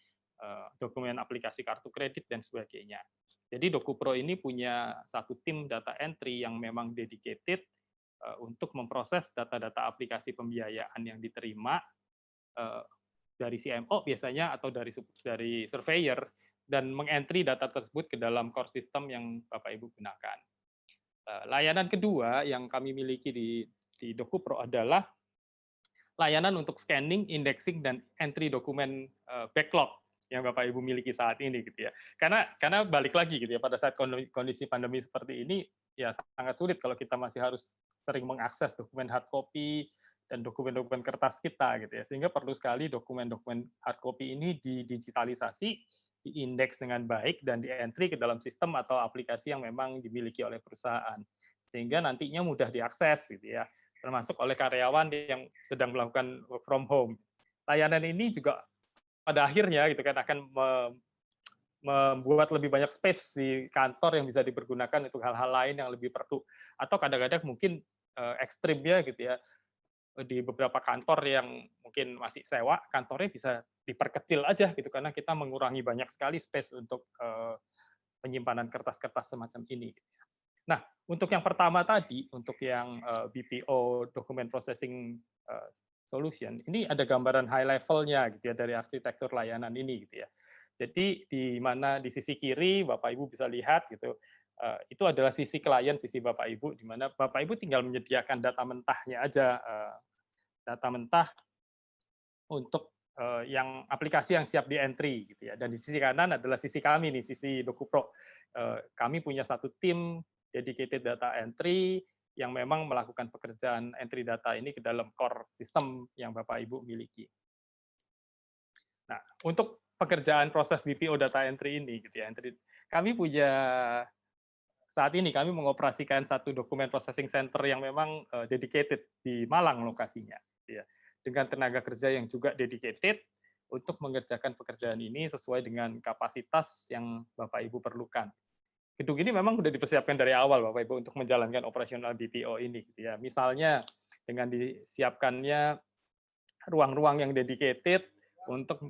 dokumen aplikasi kartu kredit dan sebagainya. Jadi DokuPro ini punya satu tim data entry yang memang dedicated untuk memproses data-data aplikasi pembiayaan yang diterima dari CMO biasanya atau dari surveyor dan mengentry data tersebut ke dalam core system yang Bapak Ibu gunakan. Layanan kedua yang kami miliki di DokuPro adalah layanan untuk scanning, indexing, dan entry dokumen backlog yang Bapak Ibu miliki saat ini gitu ya. Karena balik lagi gitu ya, pada saat kondisi pandemi seperti ini ya sangat sulit kalau kita masih harus sering mengakses dokumen hard copy dan dokumen-dokumen kertas kita gitu ya. Sehingga perlu sekali dokumen-dokumen hard copy ini didigitalisasi, diindeks dengan baik dan di-entry ke dalam sistem atau aplikasi yang memang dimiliki oleh perusahaan. Sehingga nantinya mudah diakses gitu ya, termasuk oleh karyawan yang sedang melakukan work from home. Layanan ini juga pada akhirnya gitu kan akan membuat lebih banyak space di kantor yang bisa dipergunakan untuk hal-hal lain yang lebih perlu. Atau kadang-kadang mungkin ekstrimnya gitu ya, di beberapa kantor yang mungkin masih sewa, kantornya bisa diperkecil aja gitu karena kita mengurangi banyak sekali space untuk penyimpanan kertas-kertas semacam ini. Nah, untuk yang pertama tadi, untuk yang BPO Document Processing Solution, ini ada gambaran high levelnya gitu ya dari arsitektur layanan ini gitu ya. Jadi di mana di sisi kiri Bapak Ibu bisa lihat gitu, itu adalah sisi klien, sisi Bapak Ibu, di mana Bapak Ibu tinggal menyediakan data mentahnya aja, data mentah untuk yang aplikasi yang siap di-entry gitu ya. Dan di sisi kanan adalah sisi kami nih, sisi DokuPro. Kami punya satu tim dedicated data entry yang memang melakukan pekerjaan entry data ini ke dalam core system yang Bapak Ibu miliki. Nah, untuk pekerjaan proses BPO data entry ini gitu ya, kami punya saat ini kami mengoperasikan satu dokumen processing center yang memang dedicated di Malang lokasinya, gitu ya. Dengan tenaga kerja yang juga dedicated untuk mengerjakan pekerjaan ini sesuai dengan kapasitas yang Bapak Ibu perlukan. Gedung ini memang sudah dipersiapkan dari awal Bapak Ibu untuk menjalankan operasional BPO ini, gitu ya. Misalnya dengan disiapkannya ruang-ruang yang dedicated untuk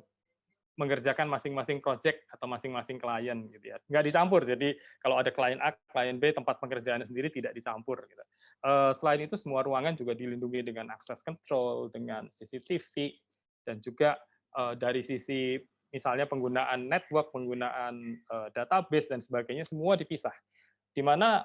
mengerjakan masing-masing project atau masing-masing klien gitu ya. Nggak dicampur. Jadi kalau ada klien A, klien B, tempat pengerjaannya sendiri tidak dicampur gitu. Selain itu semua ruangan juga dilindungi dengan access control, dengan CCTV dan juga dari sisi misalnya penggunaan network, penggunaan database dan sebagainya semua dipisah. Di mana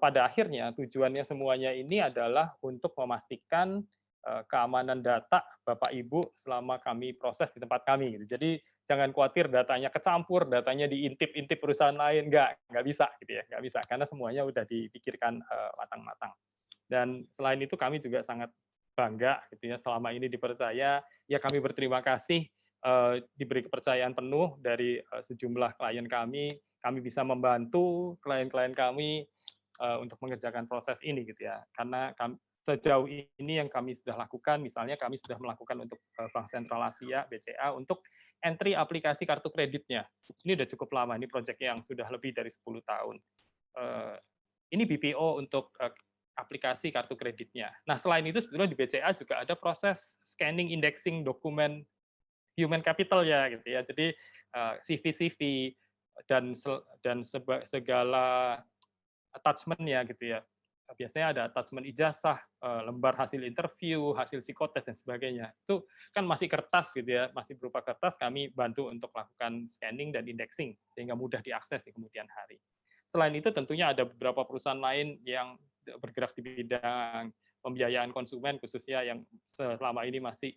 pada akhirnya tujuannya semuanya ini adalah untuk memastikan keamanan data Bapak Ibu selama kami proses di tempat kami gitu. Jadi jangan khawatir datanya kecampur, datanya diintip-intip perusahaan lain, nggak bisa gitu ya, nggak bisa karena semuanya udah dipikirkan matang-matang. Dan selain itu kami juga sangat bangga gitu ya selama ini dipercaya, ya kami berterima kasih diberi kepercayaan penuh dari sejumlah klien kami bisa membantu klien-klien kami untuk mengerjakan proses ini gitu ya. Karena sejauh ini yang kami sudah lakukan, misalnya kami sudah melakukan untuk Bank Sentral Asia, BCA, untuk entry aplikasi kartu kreditnya. Ini sudah cukup lama, ini proyek yang sudah lebih dari 10 tahun. Ini BPO untuk aplikasi kartu kreditnya. Nah, selain itu sebetulnya di BCA juga ada proses scanning, indexing dokumen human capital ya gitu ya. Jadi CV-CV dan segala attachment-nya gitu ya. Biasanya ada attachment ijazah, lembar hasil interview, hasil psikotes dan sebagainya. Itu kan masih kertas gitu ya, masih berupa kertas, kami bantu untuk melakukan scanning dan indexing sehingga mudah diakses di kemudian hari. Selain itu tentunya ada beberapa perusahaan lain yang bergerak di bidang pembiayaan konsumen khususnya yang selama ini masih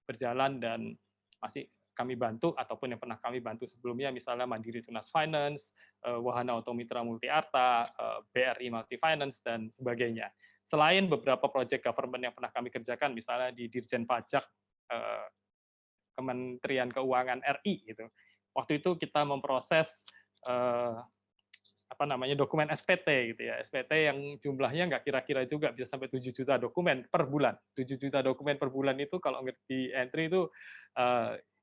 berjalan dan masih kami bantu ataupun yang pernah kami bantu sebelumnya, misalnya Mandiri Tunas Finance, Wahana Automitra Multi Arta, BRI Multi Finance dan sebagainya. Selain beberapa proyek government yang pernah kami kerjakan, misalnya di Dirjen Pajak Kementerian Keuangan RI gitu. Waktu itu kita memproses dokumen SPT gitu ya. SPT yang jumlahnya nggak kira-kira juga bisa sampai 7 juta dokumen per bulan. 7 juta dokumen per bulan itu kalau di entry itu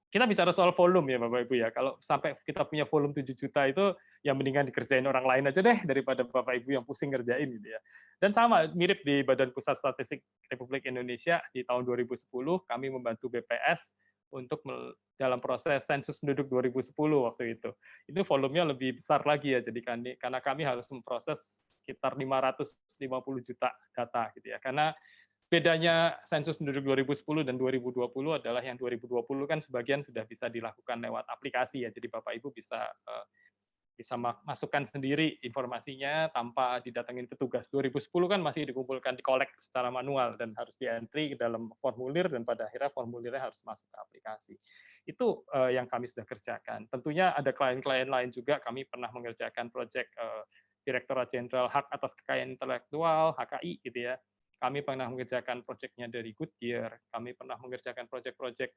kita bicara soal volume ya Bapak Ibu ya. Kalau sampai kita punya volume 7 juta itu yang mendingan dikerjain orang lain aja deh daripada Bapak Ibu yang pusing ngerjain gitu ya. Dan sama mirip di Badan Pusat Statistik Republik Indonesia di tahun 2010 kami membantu BPS untuk dalam proses sensus penduduk 2010 waktu itu. Itu volumenya lebih besar lagi ya, jadi karena kami harus memproses sekitar 550 juta data gitu ya. Karena bedanya sensus penduduk 2010 dan 2020 adalah yang 2020 kan sebagian sudah bisa dilakukan lewat aplikasi ya, jadi Bapak Ibu bisa bisa masukkan sendiri informasinya tanpa didatengin petugas. 2010 kan masih dikumpulkan, dikolek secara manual dan harus di-entry ke dalam formulir dan pada akhirnya formulirnya harus masuk ke aplikasi. Itu yang kami sudah kerjakan. Tentunya ada klien-klien lain juga, kami pernah mengerjakan proyek Direktorat Jenderal Hak Atas Kekayaan Intelektual, HKI gitu ya. Kami pernah mengerjakan proyeknya dari Goodyear, kami pernah mengerjakan proyek-proyek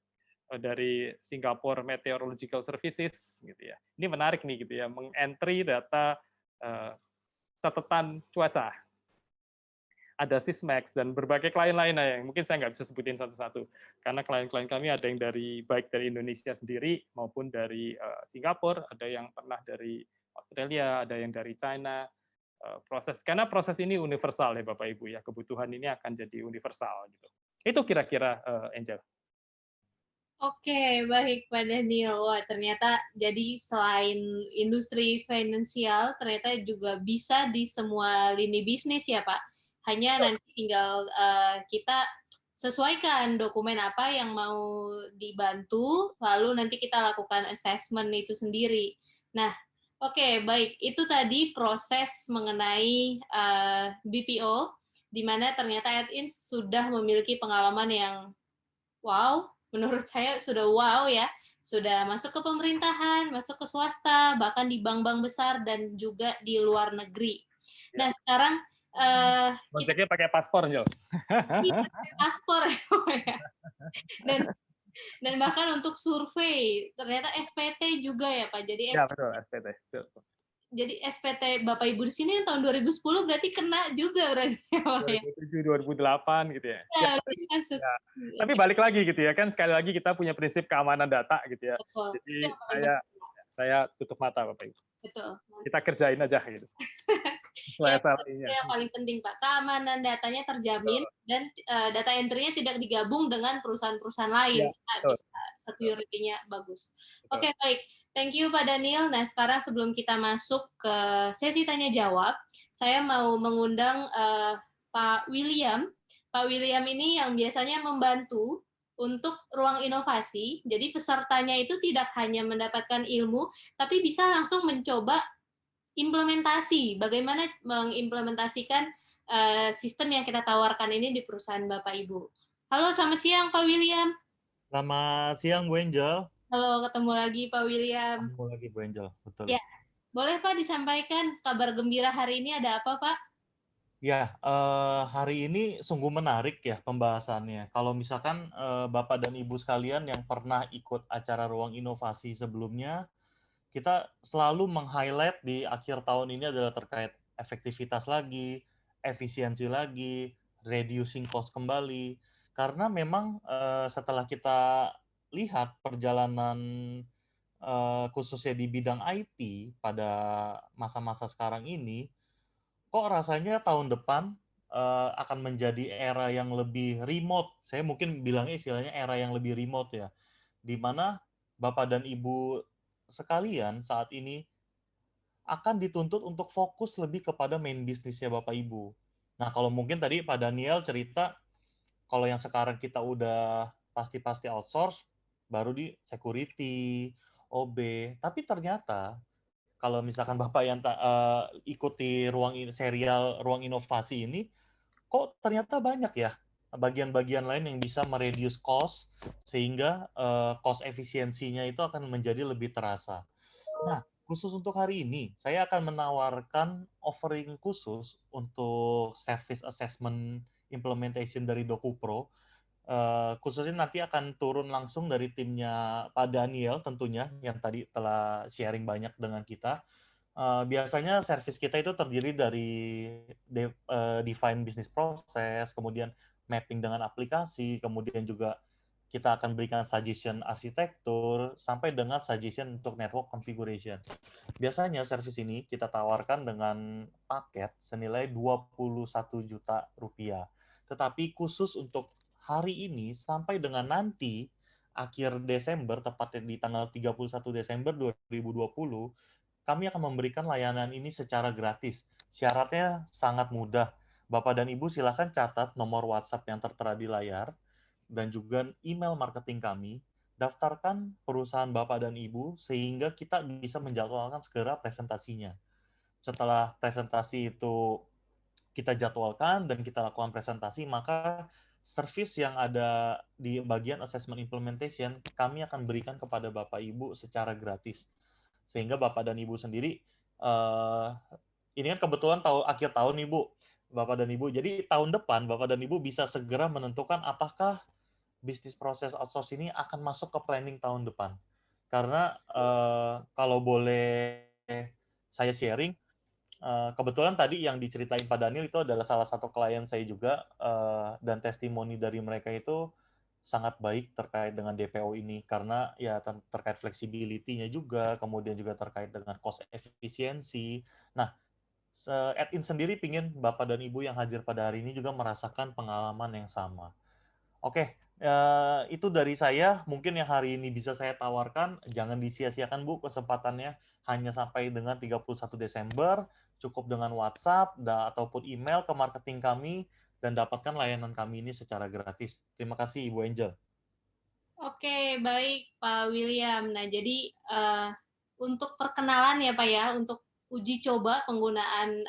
dari Singapore Meteorological Services gitu ya. Ini menarik nih gitu ya, mengentry data catatan cuaca. Ada Sysmex dan berbagai klien lainnya yang mungkin saya nggak bisa sebutin satu-satu karena klien-klien kami ada yang baik dari Indonesia sendiri maupun dari Singapura, ada yang pernah dari Australia, ada yang dari China. Karena proses ini universal ya Bapak Ibu ya, kebutuhan ini akan jadi universal gitu. Itu kira-kira Angel. Oke, baik Pak Daniel. Wah, ternyata jadi selain industri finansial, ternyata juga bisa di semua lini bisnis ya Pak. Hanya nanti tinggal kita sesuaikan dokumen apa yang mau dibantu, lalu nanti kita lakukan assessment itu sendiri. Nah, oke, baik. Itu tadi proses mengenai BPO, di mana ternyata Edin sudah memiliki pengalaman yang wow, menurut saya sudah wow ya, sudah masuk ke pemerintahan, masuk ke swasta, bahkan di bank-bank besar dan juga di luar negeri. Nah, sekarang kita Proyeknya pakai paspor, Jol. pakai paspor ya. Dan bahkan untuk survei, ternyata SPT juga ya Pak. Jadi Ya, betul, SPT. Jadi SPT Bapak Ibu di sini yang tahun 2010 berarti kena juga berarti ya. 2007, 2008 gitu ya. Ya, masuk. Ya. Tapi balik lagi gitu ya, kan sekali lagi kita punya prinsip keamanan data gitu ya. Betul. Jadi Itu yang paling saya tutup mata Bapak Ibu. betul. Kita kerjain aja gitu. Ya, SLA-nya. itu yang paling penting Pak. Keamanan datanya terjamin dan data entry-nya tidak digabung dengan perusahaan-perusahaan lain. Ya, Kita betul. bisa security-nya bagus. Betul. Oke, baik. Thank you Pak Daniel. Nah, sekarang sebelum kita masuk ke sesi tanya jawab, saya mau mengundang Pak William. Pak William ini yang biasanya membantu untuk ruang inovasi. Jadi pesertanya itu tidak hanya mendapatkan ilmu, tapi bisa langsung mencoba implementasi, bagaimana mengimplementasikan sistem yang kita tawarkan ini di perusahaan Bapak Ibu. Halo, selamat siang Pak William. Selamat siang Bu Angel. Halo, ketemu lagi Pak William. Ketemu lagi Bu Angel, betul. Ya, boleh Pak disampaikan kabar gembira hari ini ada apa Pak? Ya, hari ini sungguh menarik ya pembahasannya. Kalau misalkan Bapak dan Ibu sekalian yang pernah ikut acara Ruang Inovasi sebelumnya, kita selalu meng-highlight di akhir tahun ini adalah terkait efektivitas lagi, efisiensi lagi, reducing cost kembali. Karena memang setelah kita lihat perjalanan khususnya di bidang IT pada masa-masa sekarang ini, kok rasanya tahun depan akan menjadi era yang lebih remote. Saya mungkin bilangnya istilahnya era yang lebih remote ya, di mana Bapak dan Ibu sekalian saat ini akan dituntut untuk fokus lebih kepada main bisnisnya Bapak Ibu. Nah, kalau mungkin tadi Pak Daniel cerita, kalau yang sekarang kita udah pasti-pasti outsource, baru di security, OB. Tapi ternyata kalau misalkan Bapak yang ikuti serial Ruang Inovasi ini, kok ternyata banyak ya bagian-bagian lain yang bisa mereduce cost, sehingga cost efisiensinya itu akan menjadi lebih terasa. Nah, khusus untuk hari ini, saya akan menawarkan offering khusus untuk service assessment implementation dari DokuPro. Khususnya nanti akan turun langsung dari timnya Pak Daniel tentunya, yang tadi telah sharing banyak dengan kita. Biasanya service kita itu terdiri dari define business process, kemudian mapping dengan aplikasi, kemudian juga kita akan berikan suggestion arsitektur, sampai dengan suggestion untuk network configuration. Biasanya service ini kita tawarkan dengan paket senilai 21 juta rupiah. Tetapi khusus untuk hari ini sampai dengan nanti akhir Desember, tepatnya di tanggal 31 Desember 2020, kami akan memberikan layanan ini secara gratis. Syaratnya sangat mudah. Bapak dan Ibu silakan catat nomor WhatsApp yang tertera di layar dan juga email marketing kami, daftarkan perusahaan Bapak dan Ibu sehingga kita bisa menjadwalkan segera presentasinya. Setelah presentasi itu kita jadwalkan dan kita lakukan presentasi, maka service yang ada di bagian assessment implementation kami akan berikan kepada Bapak Ibu secara gratis. Sehingga Bapak dan Ibu sendiri, ini kan kebetulan akhir tahun nih Bu, Bapak dan Ibu. Jadi tahun depan Bapak dan Ibu bisa segera menentukan apakah bisnis proses outsource ini akan masuk ke planning tahun depan. Karena kalau boleh saya sharing, kebetulan tadi yang diceritain Pak Daniel itu adalah salah satu klien saya juga, dan testimoni dari mereka itu sangat baik terkait dengan DPO ini karena ya terkait flexibility-nya juga, kemudian juga terkait dengan cost efisiensi. Nah, Edin sendiri pingin Bapak dan Ibu yang hadir pada hari ini juga merasakan pengalaman yang sama. Oke, itu dari saya. Mungkin yang hari ini bisa saya tawarkan, jangan disia-siakan Bu kesempatannya hanya sampai dengan 31 Desember, cukup dengan WhatsApp ataupun email ke marketing kami dan dapatkan layanan kami ini secara gratis. Terima kasih Ibu Angel. Oke, baik Pak William. Nah, jadi untuk perkenalan ya Pak ya, untuk uji coba penggunaan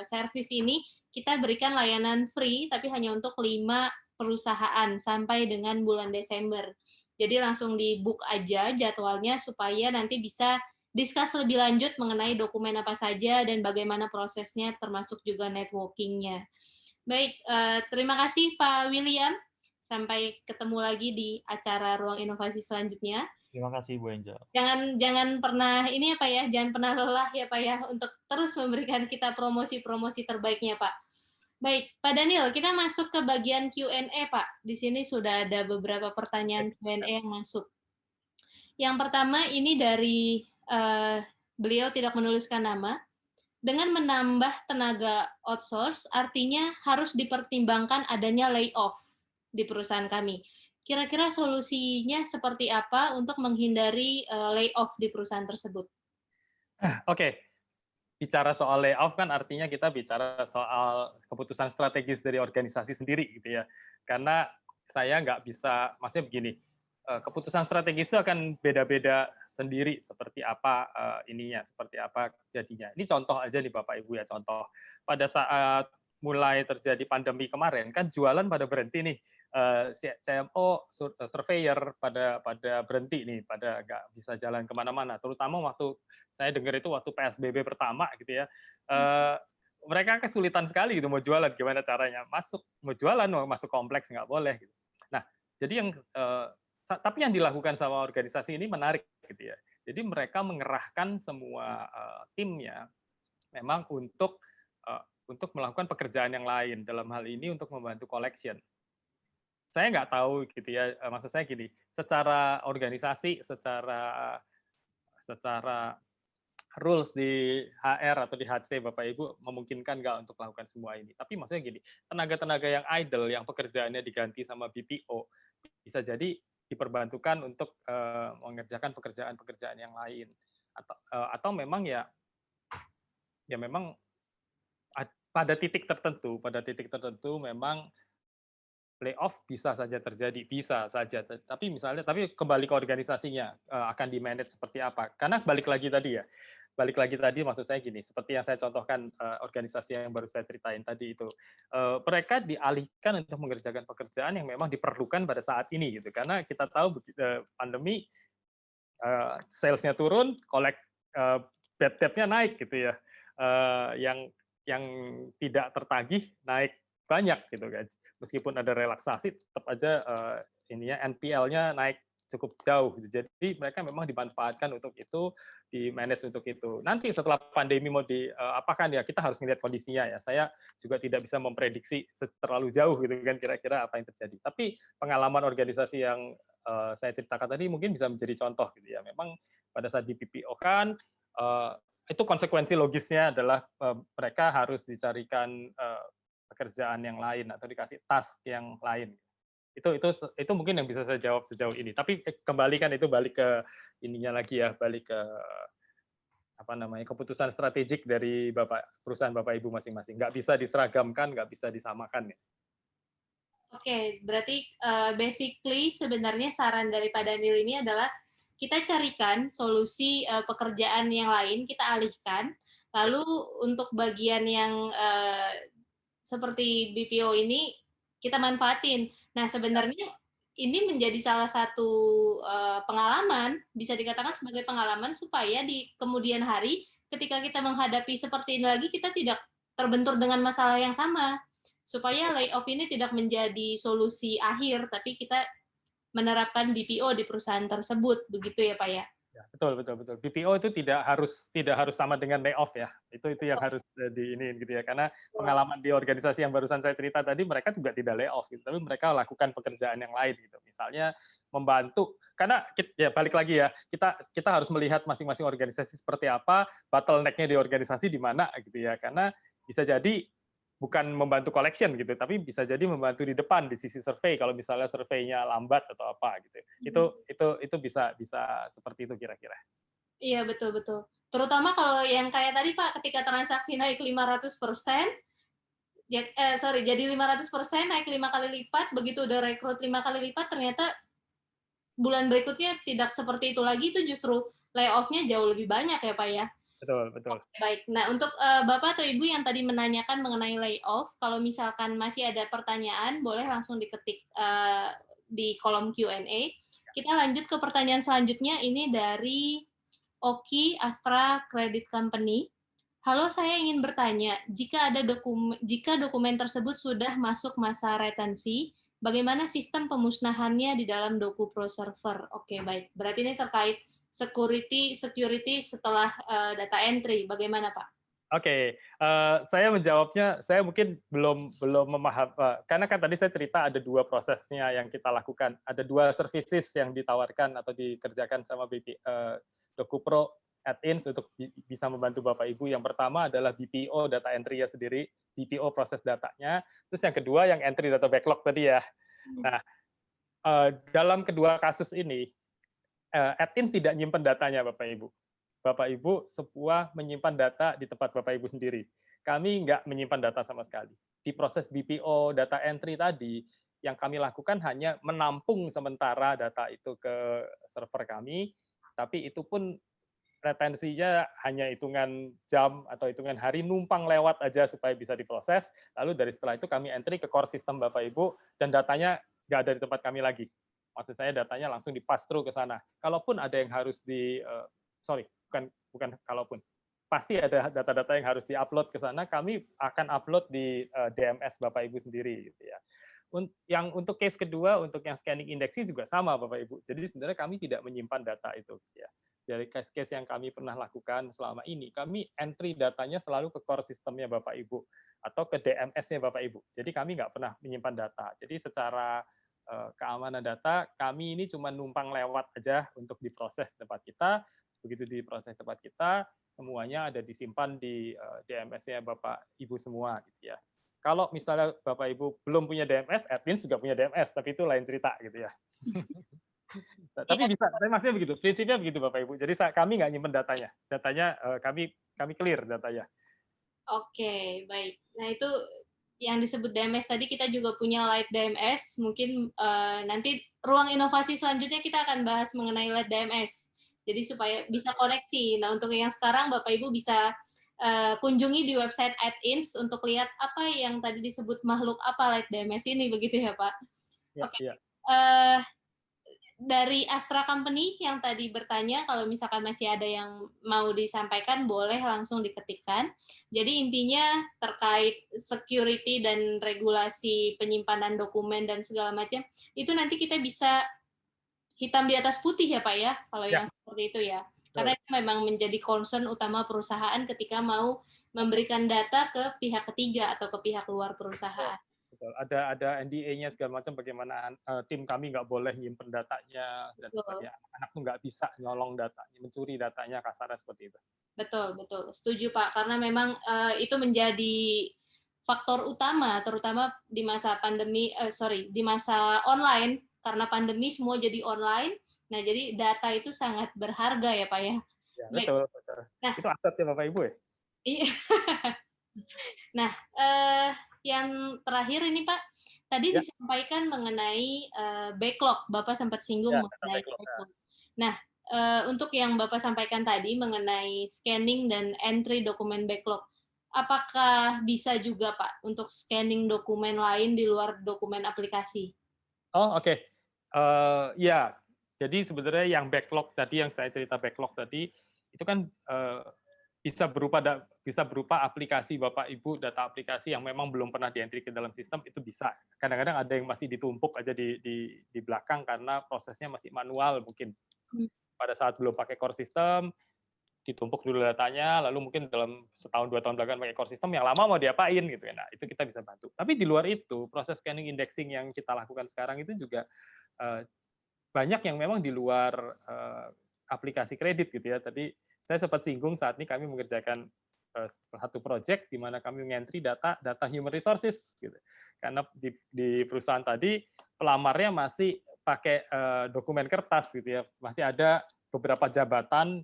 servis ini, kita berikan layanan free, tapi hanya untuk 5 perusahaan sampai dengan bulan Desember. Jadi langsung di-book aja jadwalnya supaya nanti bisa discuss lebih lanjut mengenai dokumen apa saja dan bagaimana prosesnya, termasuk juga networking-nya. Baik, terima kasih Pak William. Sampai ketemu lagi di acara Ruang Inovasi selanjutnya. Terima kasih Bu Angel. Jangan pernah ini ya Pak ya, jangan pernah lelah ya Pak ya untuk terus memberikan kita promosi-promosi terbaiknya Pak. Baik, Pak Daniel, kita masuk ke bagian Q&A Pak. Di sini sudah ada beberapa pertanyaan Q&A yang masuk. Yang pertama ini dari beliau tidak menuliskan nama. Dengan menambah tenaga outsource, artinya harus dipertimbangkan adanya layoff di perusahaan kami. Kira-kira solusinya seperti apa untuk menghindari layoff di perusahaan tersebut? Oke, bicara soal layoff kan artinya kita bicara soal keputusan strategis dari organisasi sendiri gitu ya. Karena saya nggak bisa, maksudnya begini, keputusan strategis itu akan beda-beda sendiri seperti apa ininya, seperti apa jadinya. Ini contoh aja nih Bapak Ibu ya, contoh. Pada saat mulai terjadi pandemi kemarin kan jualan pada berhenti nih. CMO, surveyor pada berhenti nih, pada nggak bisa jalan kemana-mana. Terutama waktu saya dengar itu waktu PSBB pertama gitu ya. Mereka kesulitan sekali gitu mau jualan, gimana caranya mau jualan mau masuk kompleks nggak boleh gitu. Nah, jadi tapi yang dilakukan sama organisasi ini menarik gitu ya. Jadi mereka mengerahkan semua timnya memang untuk melakukan pekerjaan yang lain, dalam hal ini untuk membantu collection. Saya nggak tahu gitu ya, maksud saya gini, secara organisasi, secara rules di HR atau di HC Bapak Ibu memungkinkan nggak untuk melakukan semua ini. Tapi maksudnya gini, tenaga-tenaga yang idle, yang pekerjaannya diganti sama BPO, bisa jadi diperbantukan untuk mengerjakan pekerjaan-pekerjaan yang lain. Atau memang ya memang pada titik tertentu memang layoff bisa saja terjadi, bisa saja. Tapi kembali ke organisasinya akan di-manage seperti apa. Karena balik lagi tadi maksud saya gini, seperti yang saya contohkan organisasi yang baru saya ceritain tadi itu, mereka dialihkan untuk mengerjakan pekerjaan yang memang diperlukan pada saat ini gitu. Karena kita tahu pandemi sales-nya turun, bad debt-nya naik gitu ya. Yang tidak tertagih naik banyak gitu kan. Meskipun ada relaksasi, tetap aja NPL-nya naik cukup jauh. Jadi mereka memang dimanfaatkan untuk itu, di-manage untuk itu. Nanti setelah pandemi mau apakan ya, kita harus melihat kondisinya ya. Saya juga tidak bisa memprediksi terlalu jauh gitu kan kira-kira apa yang terjadi. Tapi pengalaman organisasi yang saya ceritakan tadi mungkin bisa menjadi contoh gitu ya. Memang pada saat di PPO kan itu konsekuensi logisnya adalah mereka harus dicarikan pekerjaan yang lain atau dikasih task yang lain. Itu mungkin yang bisa saya jawab sejauh ini. Tapi kembali kan itu balik ke ininya lagi ya, balik ke keputusan strategik dari perusahaan Bapak Ibu masing-masing. Nggak bisa diseragamkan, nggak bisa disamakan ya. Oke, berarti basically sebenarnya saran dari Pak Daniel ini adalah kita carikan solusi pekerjaan yang lain, kita alihkan. Lalu untuk bagian yang seperti BPO ini kita manfaatin. Nah, sebenarnya ini menjadi salah satu pengalaman, bisa dikatakan sebagai pengalaman supaya di kemudian hari ketika kita menghadapi seperti ini lagi kita tidak terbentur dengan masalah yang sama. Supaya layoff ini tidak menjadi solusi akhir, tapi kita menerapkan BPO di perusahaan tersebut, begitu ya Pak ya? Ya, betul, betul, betul. BPO itu tidak harus sama dengan layoff ya. Itu yang harus diiniin gitu ya. Karena pengalaman di organisasi yang barusan saya cerita tadi, mereka juga tidak layoff gitu, tapi mereka lakukan pekerjaan yang lain gitu. Misalnya membantu, karena ya balik lagi ya, kita harus melihat masing-masing organisasi seperti apa, bottleneck-nya di organisasi di mana gitu ya. Karena bisa jadi bukan membantu collection gitu, tapi bisa jadi membantu di depan di sisi survei kalau misalnya surveinya lambat atau apa gitu. Itu bisa seperti itu kira-kira. Iya, betul betul. Terutama kalau yang kayak tadi Pak, ketika transaksi naik 500%, jadi 500% naik 5 kali lipat, begitu udah rekrut 5 kali lipat, ternyata bulan berikutnya tidak seperti itu lagi, itu justru layoff-nya jauh lebih banyak ya Pak ya? Betul, betul. Baik, nah untuk Bapak atau Ibu yang tadi menanyakan mengenai layoff, kalau misalkan masih ada pertanyaan, boleh langsung diketik di kolom Q&A. Kita lanjut ke pertanyaan selanjutnya, ini dari Oki Astra Credit Company. Halo, saya ingin bertanya, jika dokumen tersebut sudah masuk masa retensi, bagaimana sistem pemusnahannya di dalam DokuPro server? Oke, baik. Berarti ini terkait security setelah data entry. Bagaimana, Pak? Oke, saya menjawabnya, saya mungkin belum memaham, karena kan tadi saya cerita ada 2 prosesnya yang kita lakukan. Ada 2 services yang ditawarkan atau dikerjakan sama DokuPro Add-ins untuk bisa membantu Bapak Ibu. Yang pertama adalah BPO data entry-nya sendiri, BPO proses datanya. Terus yang kedua yang entry data backlog tadi ya. Nah, dalam kedua kasus ini, Add-ins tidak nyimpen datanya Bapak Ibu. Bapak Ibu semua menyimpan data di tempat Bapak Ibu sendiri. Kami nggak menyimpan data sama sekali. Di proses BPO data entry tadi, yang kami lakukan hanya menampung sementara data itu ke server kami, tapi itu pun retensinya hanya hitungan jam atau hitungan hari, numpang lewat aja supaya bisa diproses. Lalu dari setelah itu kami entry ke core system Bapak Ibu, dan datanya nggak ada di tempat kami lagi. Maksud saya datanya langsung di-pass through ke sana. Kalaupun ada yang harus bukan kalaupun, pasti ada data-data yang harus di-upload ke sana, kami akan upload di DMS Bapak Ibu sendiri gitu ya. Yang untuk case kedua, untuk yang scanning indexing juga sama Bapak Ibu. Jadi sebenarnya kami tidak menyimpan data itu ya. Dari case-case yang kami pernah lakukan selama ini, kami entry datanya selalu ke core sistemnya Bapak Ibu atau ke DMS-nya Bapak Ibu. Jadi kami nggak pernah menyimpan data. Jadi secara keamanan data, kami ini cuma numpang lewat aja untuk diproses tempat kita. Begitu diproses tempat kita, semuanya ada disimpan di DMS-nya Bapak Ibu semua gitu ya. Kalau misalnya Bapak Ibu belum punya DMS, admin juga punya DMS, tapi itu lain cerita gitu ya. Tapi bisa, tapi maksudnya begitu, prinsipnya begitu Bapak Ibu. Jadi kami nggak nyimpen datanya, kami clear datanya. Oke, baik. Nah itu yang disebut DMS tadi, kita juga punya Light DMS. Mungkin nanti ruang inovasi selanjutnya kita akan bahas mengenai Light DMS. Jadi supaya bisa koneksi. Nah untuk yang sekarang Bapak Ibu bisa kunjungi di website Add-ins untuk lihat apa yang tadi disebut makhluk apa Light DMS ini, begitu ya Pak? Ya, Oke. ya. Dari Astra Company yang tadi bertanya, kalau misalkan masih ada yang mau disampaikan, boleh langsung diketikkan. Jadi intinya terkait security dan regulasi penyimpanan dokumen dan segala macam, itu nanti kita bisa hitam di atas putih ya Pak ya, kalau yang seperti itu ya. Karena itu memang menjadi concern utama perusahaan ketika mau memberikan data ke pihak ketiga atau ke pihak luar perusahaan. Betul. Ada NDA-nya segala macam, bagaimana tim kami nggak boleh nyimpen datanya dan sebagainya. Anak tuh nggak bisa nyolong datanya, mencuri datanya, kasarnya seperti itu. Betul, betul. Setuju Pak, karena memang itu menjadi faktor utama, terutama di masa pandemi, di masa online, karena pandemi semua jadi online. Nah, jadi data itu sangat berharga ya Pak ya. Ya, betul, betul. Nah, itu aset ya Bapak Ibu ya? Iya. Nah, yang terakhir ini Pak, tadi Ya, disampaikan mengenai backlog, Bapak sempat singgung ya, data mengenai backlog. Ya. backlog. Nah, untuk yang Bapak sampaikan tadi mengenai scanning dan entry dokumen backlog, apakah bisa juga Pak untuk scanning dokumen lain di luar dokumen aplikasi? Oh, oke. Ya, jadi sebenarnya yang backlog tadi, yang saya cerita backlog tadi, itu kan bisa berupa aplikasi Bapak Ibu, data aplikasi yang memang belum pernah di-entry ke dalam sistem, itu bisa. Kadang-kadang ada yang masih ditumpuk aja di belakang karena prosesnya masih manual mungkin. Hmm. Pada saat belum pakai core system, ditumpuk dulu datanya, lalu mungkin dalam setahun 2 tahun belakangan pakai core system, yang lama mau diapain gitu ya. Nah, itu kita bisa bantu. Tapi di luar itu, proses scanning indexing yang kita lakukan sekarang itu juga eh, banyak yang memang di luar aplikasi kredit gitu ya. Tadi saya sempat singgung saat ini kami mengerjakan satu project di mana kami mengentry data human resources gitu. Karena di perusahaan tadi pelamarnya masih pakai dokumen kertas gitu ya. Masih ada beberapa jabatan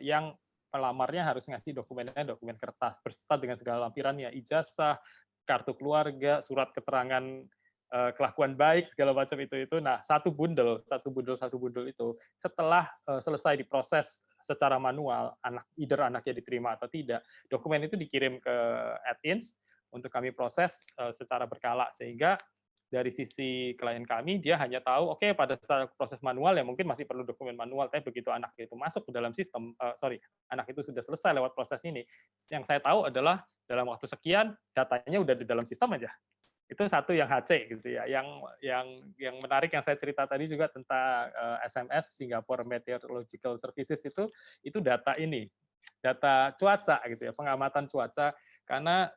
yang pelamarnya harus ngasih dokumennya dokumen kertas berserta dengan segala lampirannya, ijazah, kartu keluarga, surat keterangan kelakuan baik segala macam itu. Nah, satu bundel itu setelah selesai diproses secara manual, anaknya diterima atau tidak, dokumen itu dikirim ke admins untuk kami proses secara berkala sehingga dari sisi klien kami dia hanya tahu oke pada saat proses manual ya mungkin masih perlu dokumen manual, tapi begitu anak itu masuk ke dalam sistem anak itu sudah selesai lewat proses ini, yang saya tahu adalah dalam waktu sekian datanya udah di dalam sistem aja. Itu satu yang HC gitu ya. Yang menarik yang saya cerita tadi juga tentang SMS Singapore Meteorological Services itu data ini, data cuaca gitu ya, pengamatan cuaca karena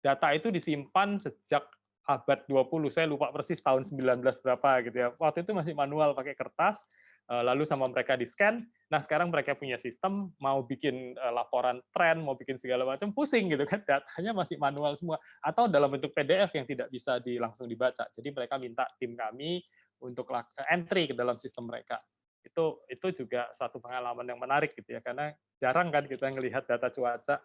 data itu disimpan sejak abad 20, saya lupa persis tahun 19 berapa gitu ya. Waktu itu masih manual pakai kertas, lalu sama mereka di-scan. Nah, sekarang mereka punya sistem, mau bikin laporan tren, mau bikin segala macam, pusing gitu kan, datanya masih manual semua. Atau dalam bentuk PDF yang tidak bisa langsung dibaca. Jadi mereka minta tim kami untuk entry ke dalam sistem mereka. Itu juga satu pengalaman yang menarik gitu ya, karena jarang kan kita melihat data cuaca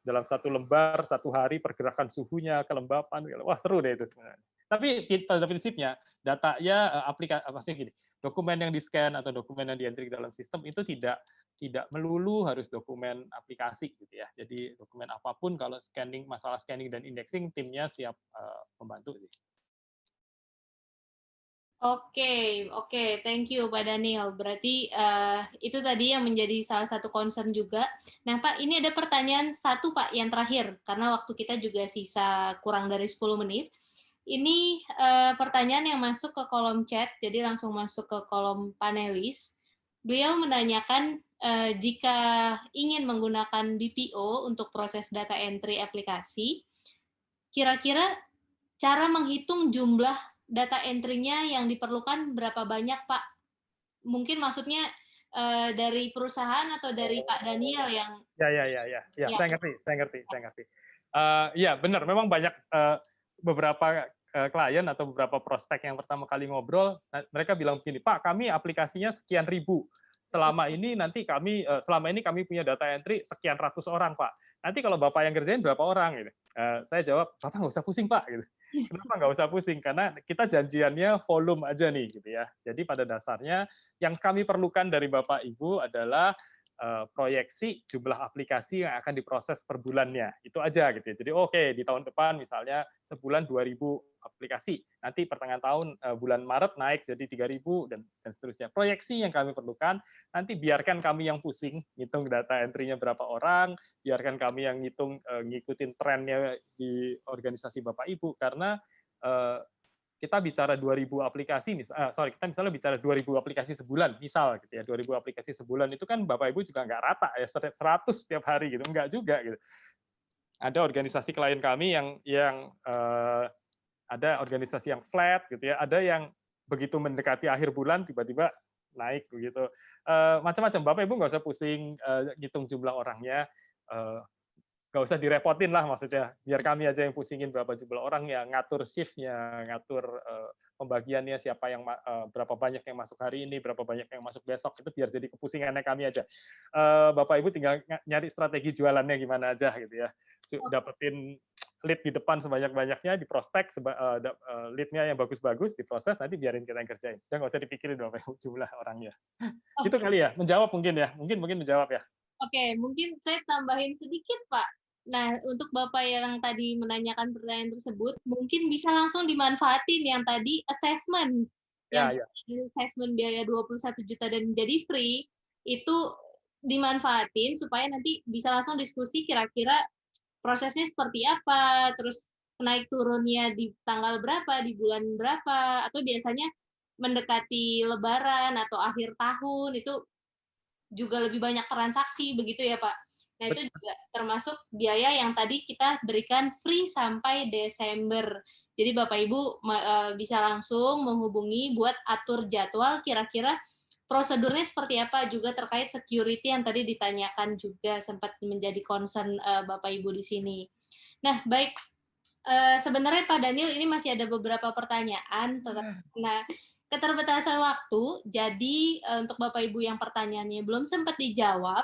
dalam satu lembar, satu hari pergerakan suhunya, kelembapan, wah seru deh itu sebenarnya. Tapi pada prinsipnya datanya aplikasi gini, dokumen yang di-scan atau dokumen yang di-entry dalam sistem itu tidak melulu harus dokumen aplikasi gitu ya. Jadi dokumen apapun kalau masalah scanning dan indexing timnya siap membantu. Oke, oke, thank you Pak Daniel. Berarti itu tadi yang menjadi salah satu concern juga. Nah Pak, ini ada pertanyaan satu Pak yang terakhir, karena waktu kita juga sisa kurang dari 10 menit. Ini pertanyaan yang masuk ke kolom chat, jadi langsung masuk ke kolom panelis. Beliau menanyakan jika ingin menggunakan BPO untuk proses data entry aplikasi, kira-kira cara menghitung jumlah data entry-nya yang diperlukan berapa banyak, Pak? Mungkin maksudnya dari perusahaan atau dari Pak Daniel yang... Ya, saya ngerti. Ya, benar, memang banyak beberapa klien atau beberapa prospek yang pertama kali ngobrol, mereka bilang begini, Pak, kami aplikasinya sekian ribu. Selama ini kami punya data entry sekian ratus orang, Pak. Nanti kalau Bapak yang kerjain berapa orang? Gitu. Saya jawab, Bapak nggak usah pusing, Pak. Gitu. Kenapa nggak usah pusing? Karena kita janjiannya volume aja nih, gitu ya. Jadi pada dasarnya yang kami perlukan dari Bapak Ibu adalah proyeksi jumlah aplikasi yang akan diproses per bulannya. Itu aja gitu ya. Jadi oke, di tahun depan misalnya sebulan 2.000 aplikasi. Nanti pertengahan tahun bulan Maret naik jadi 3.000 dan seterusnya. Proyeksi yang kami perlukan, nanti biarkan kami yang pusing ngitung data entry-nya berapa orang, biarkan kami yang ngikutin trennya di organisasi Bapak Ibu karena kita bicara 2.000 aplikasi, kita misalnya bicara 2.000 aplikasi sebulan, misal gitu ya, 2.000 aplikasi sebulan itu kan Bapak Ibu juga nggak rata ya, 100 setiap hari gitu, nggak juga gitu. Ada organisasi klien kami yang ada organisasi yang flat gitu ya, ada yang begitu mendekati akhir bulan tiba-tiba naik begitu. Macam-macam, Bapak Ibu nggak usah pusing ngitung jumlah orangnya, nggak usah direpotin lah maksudnya, biar kami aja yang pusingin berapa jumlah orang ya, ngatur shift-nya, ngatur pembagiannya, siapa yang berapa banyak yang masuk hari ini, berapa banyak yang masuk besok, itu biar jadi kepusingannya kami aja. Bapak Ibu tinggal nyari strategi jualannya gimana aja gitu ya, dapetin lead di depan sebanyak-banyaknya, di prospek lead-nya yang bagus-bagus, diproses, nanti biarin kita yang kerjain. Udah nggak usah dipikirin berapa jumlah orangnya. Itu Oke, kali ya, menjawab mungkin ya, mungkin menjawab ya. oke, mungkin saya tambahin sedikit, Pak. Nah, untuk Bapak yang tadi menanyakan pertanyaan tersebut, mungkin bisa langsung dimanfaatin yang tadi assessment, yang Ya, ya. assessment biaya 21 juta dan menjadi free, itu dimanfaatin supaya nanti bisa langsung diskusi kira-kira prosesnya seperti apa, terus naik turunnya di tanggal berapa, di bulan berapa, atau biasanya mendekati lebaran atau akhir tahun, itu juga lebih banyak transaksi, begitu ya Pak? Nah itu juga termasuk biaya yang tadi kita berikan free sampai Desember. Jadi Bapak Ibu bisa langsung menghubungi buat atur jadwal kira-kira prosedurnya seperti apa, juga terkait security yang tadi ditanyakan juga sempat menjadi concern Bapak Ibu di sini. Nah, baik. Sebenarnya Pak Daniel ini masih ada beberapa pertanyaan, nah keterbatasan waktu, jadi untuk Bapak Ibu yang pertanyaannya belum sempat dijawab,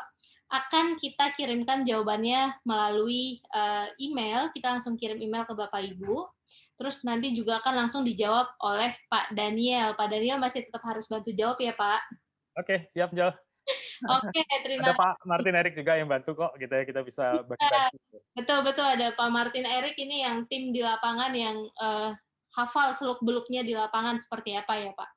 akan kita kirimkan jawabannya melalui email. Kita langsung kirim email ke Bapak Ibu. Terus nanti juga akan langsung dijawab oleh Pak Daniel. Pak Daniel masih tetap harus bantu jawab ya Pak. Oke, siap Jo. Oke, terima Ada kasih. Pak Martin Erik juga yang bantu kok, kita bisa bagi-bagi. Betul ada Pak Martin Erik ini yang tim di lapangan yang hafal seluk-beluknya di lapangan seperti apa ya Pak.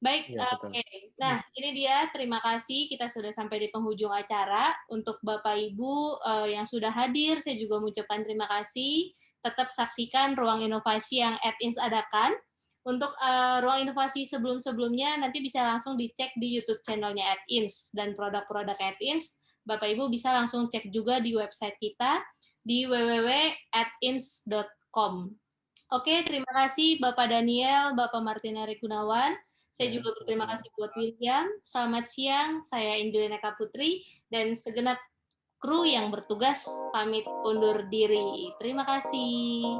Baik, Iya, betul. oke. Nah, ini dia, terima kasih kita sudah sampai di penghujung acara. Untuk Bapak Ibu yang sudah hadir, saya juga mengucapkan terima kasih. Tetap saksikan Ruang Inovasi yang @ins adakan. Untuk Ruang Inovasi sebelum-sebelumnya nanti bisa langsung dicek di YouTube channelnya @ins, dan produk-produk @ins Bapak Ibu bisa langsung cek juga di website kita di www.ins.com. Oke, terima kasih Bapak Daniel, Bapak Martin Erik Gunawan. Saya juga berterima kasih buat William. Selamat siang, saya Angelina Kaputri, dan segenap kru yang bertugas pamit undur diri. Terima kasih.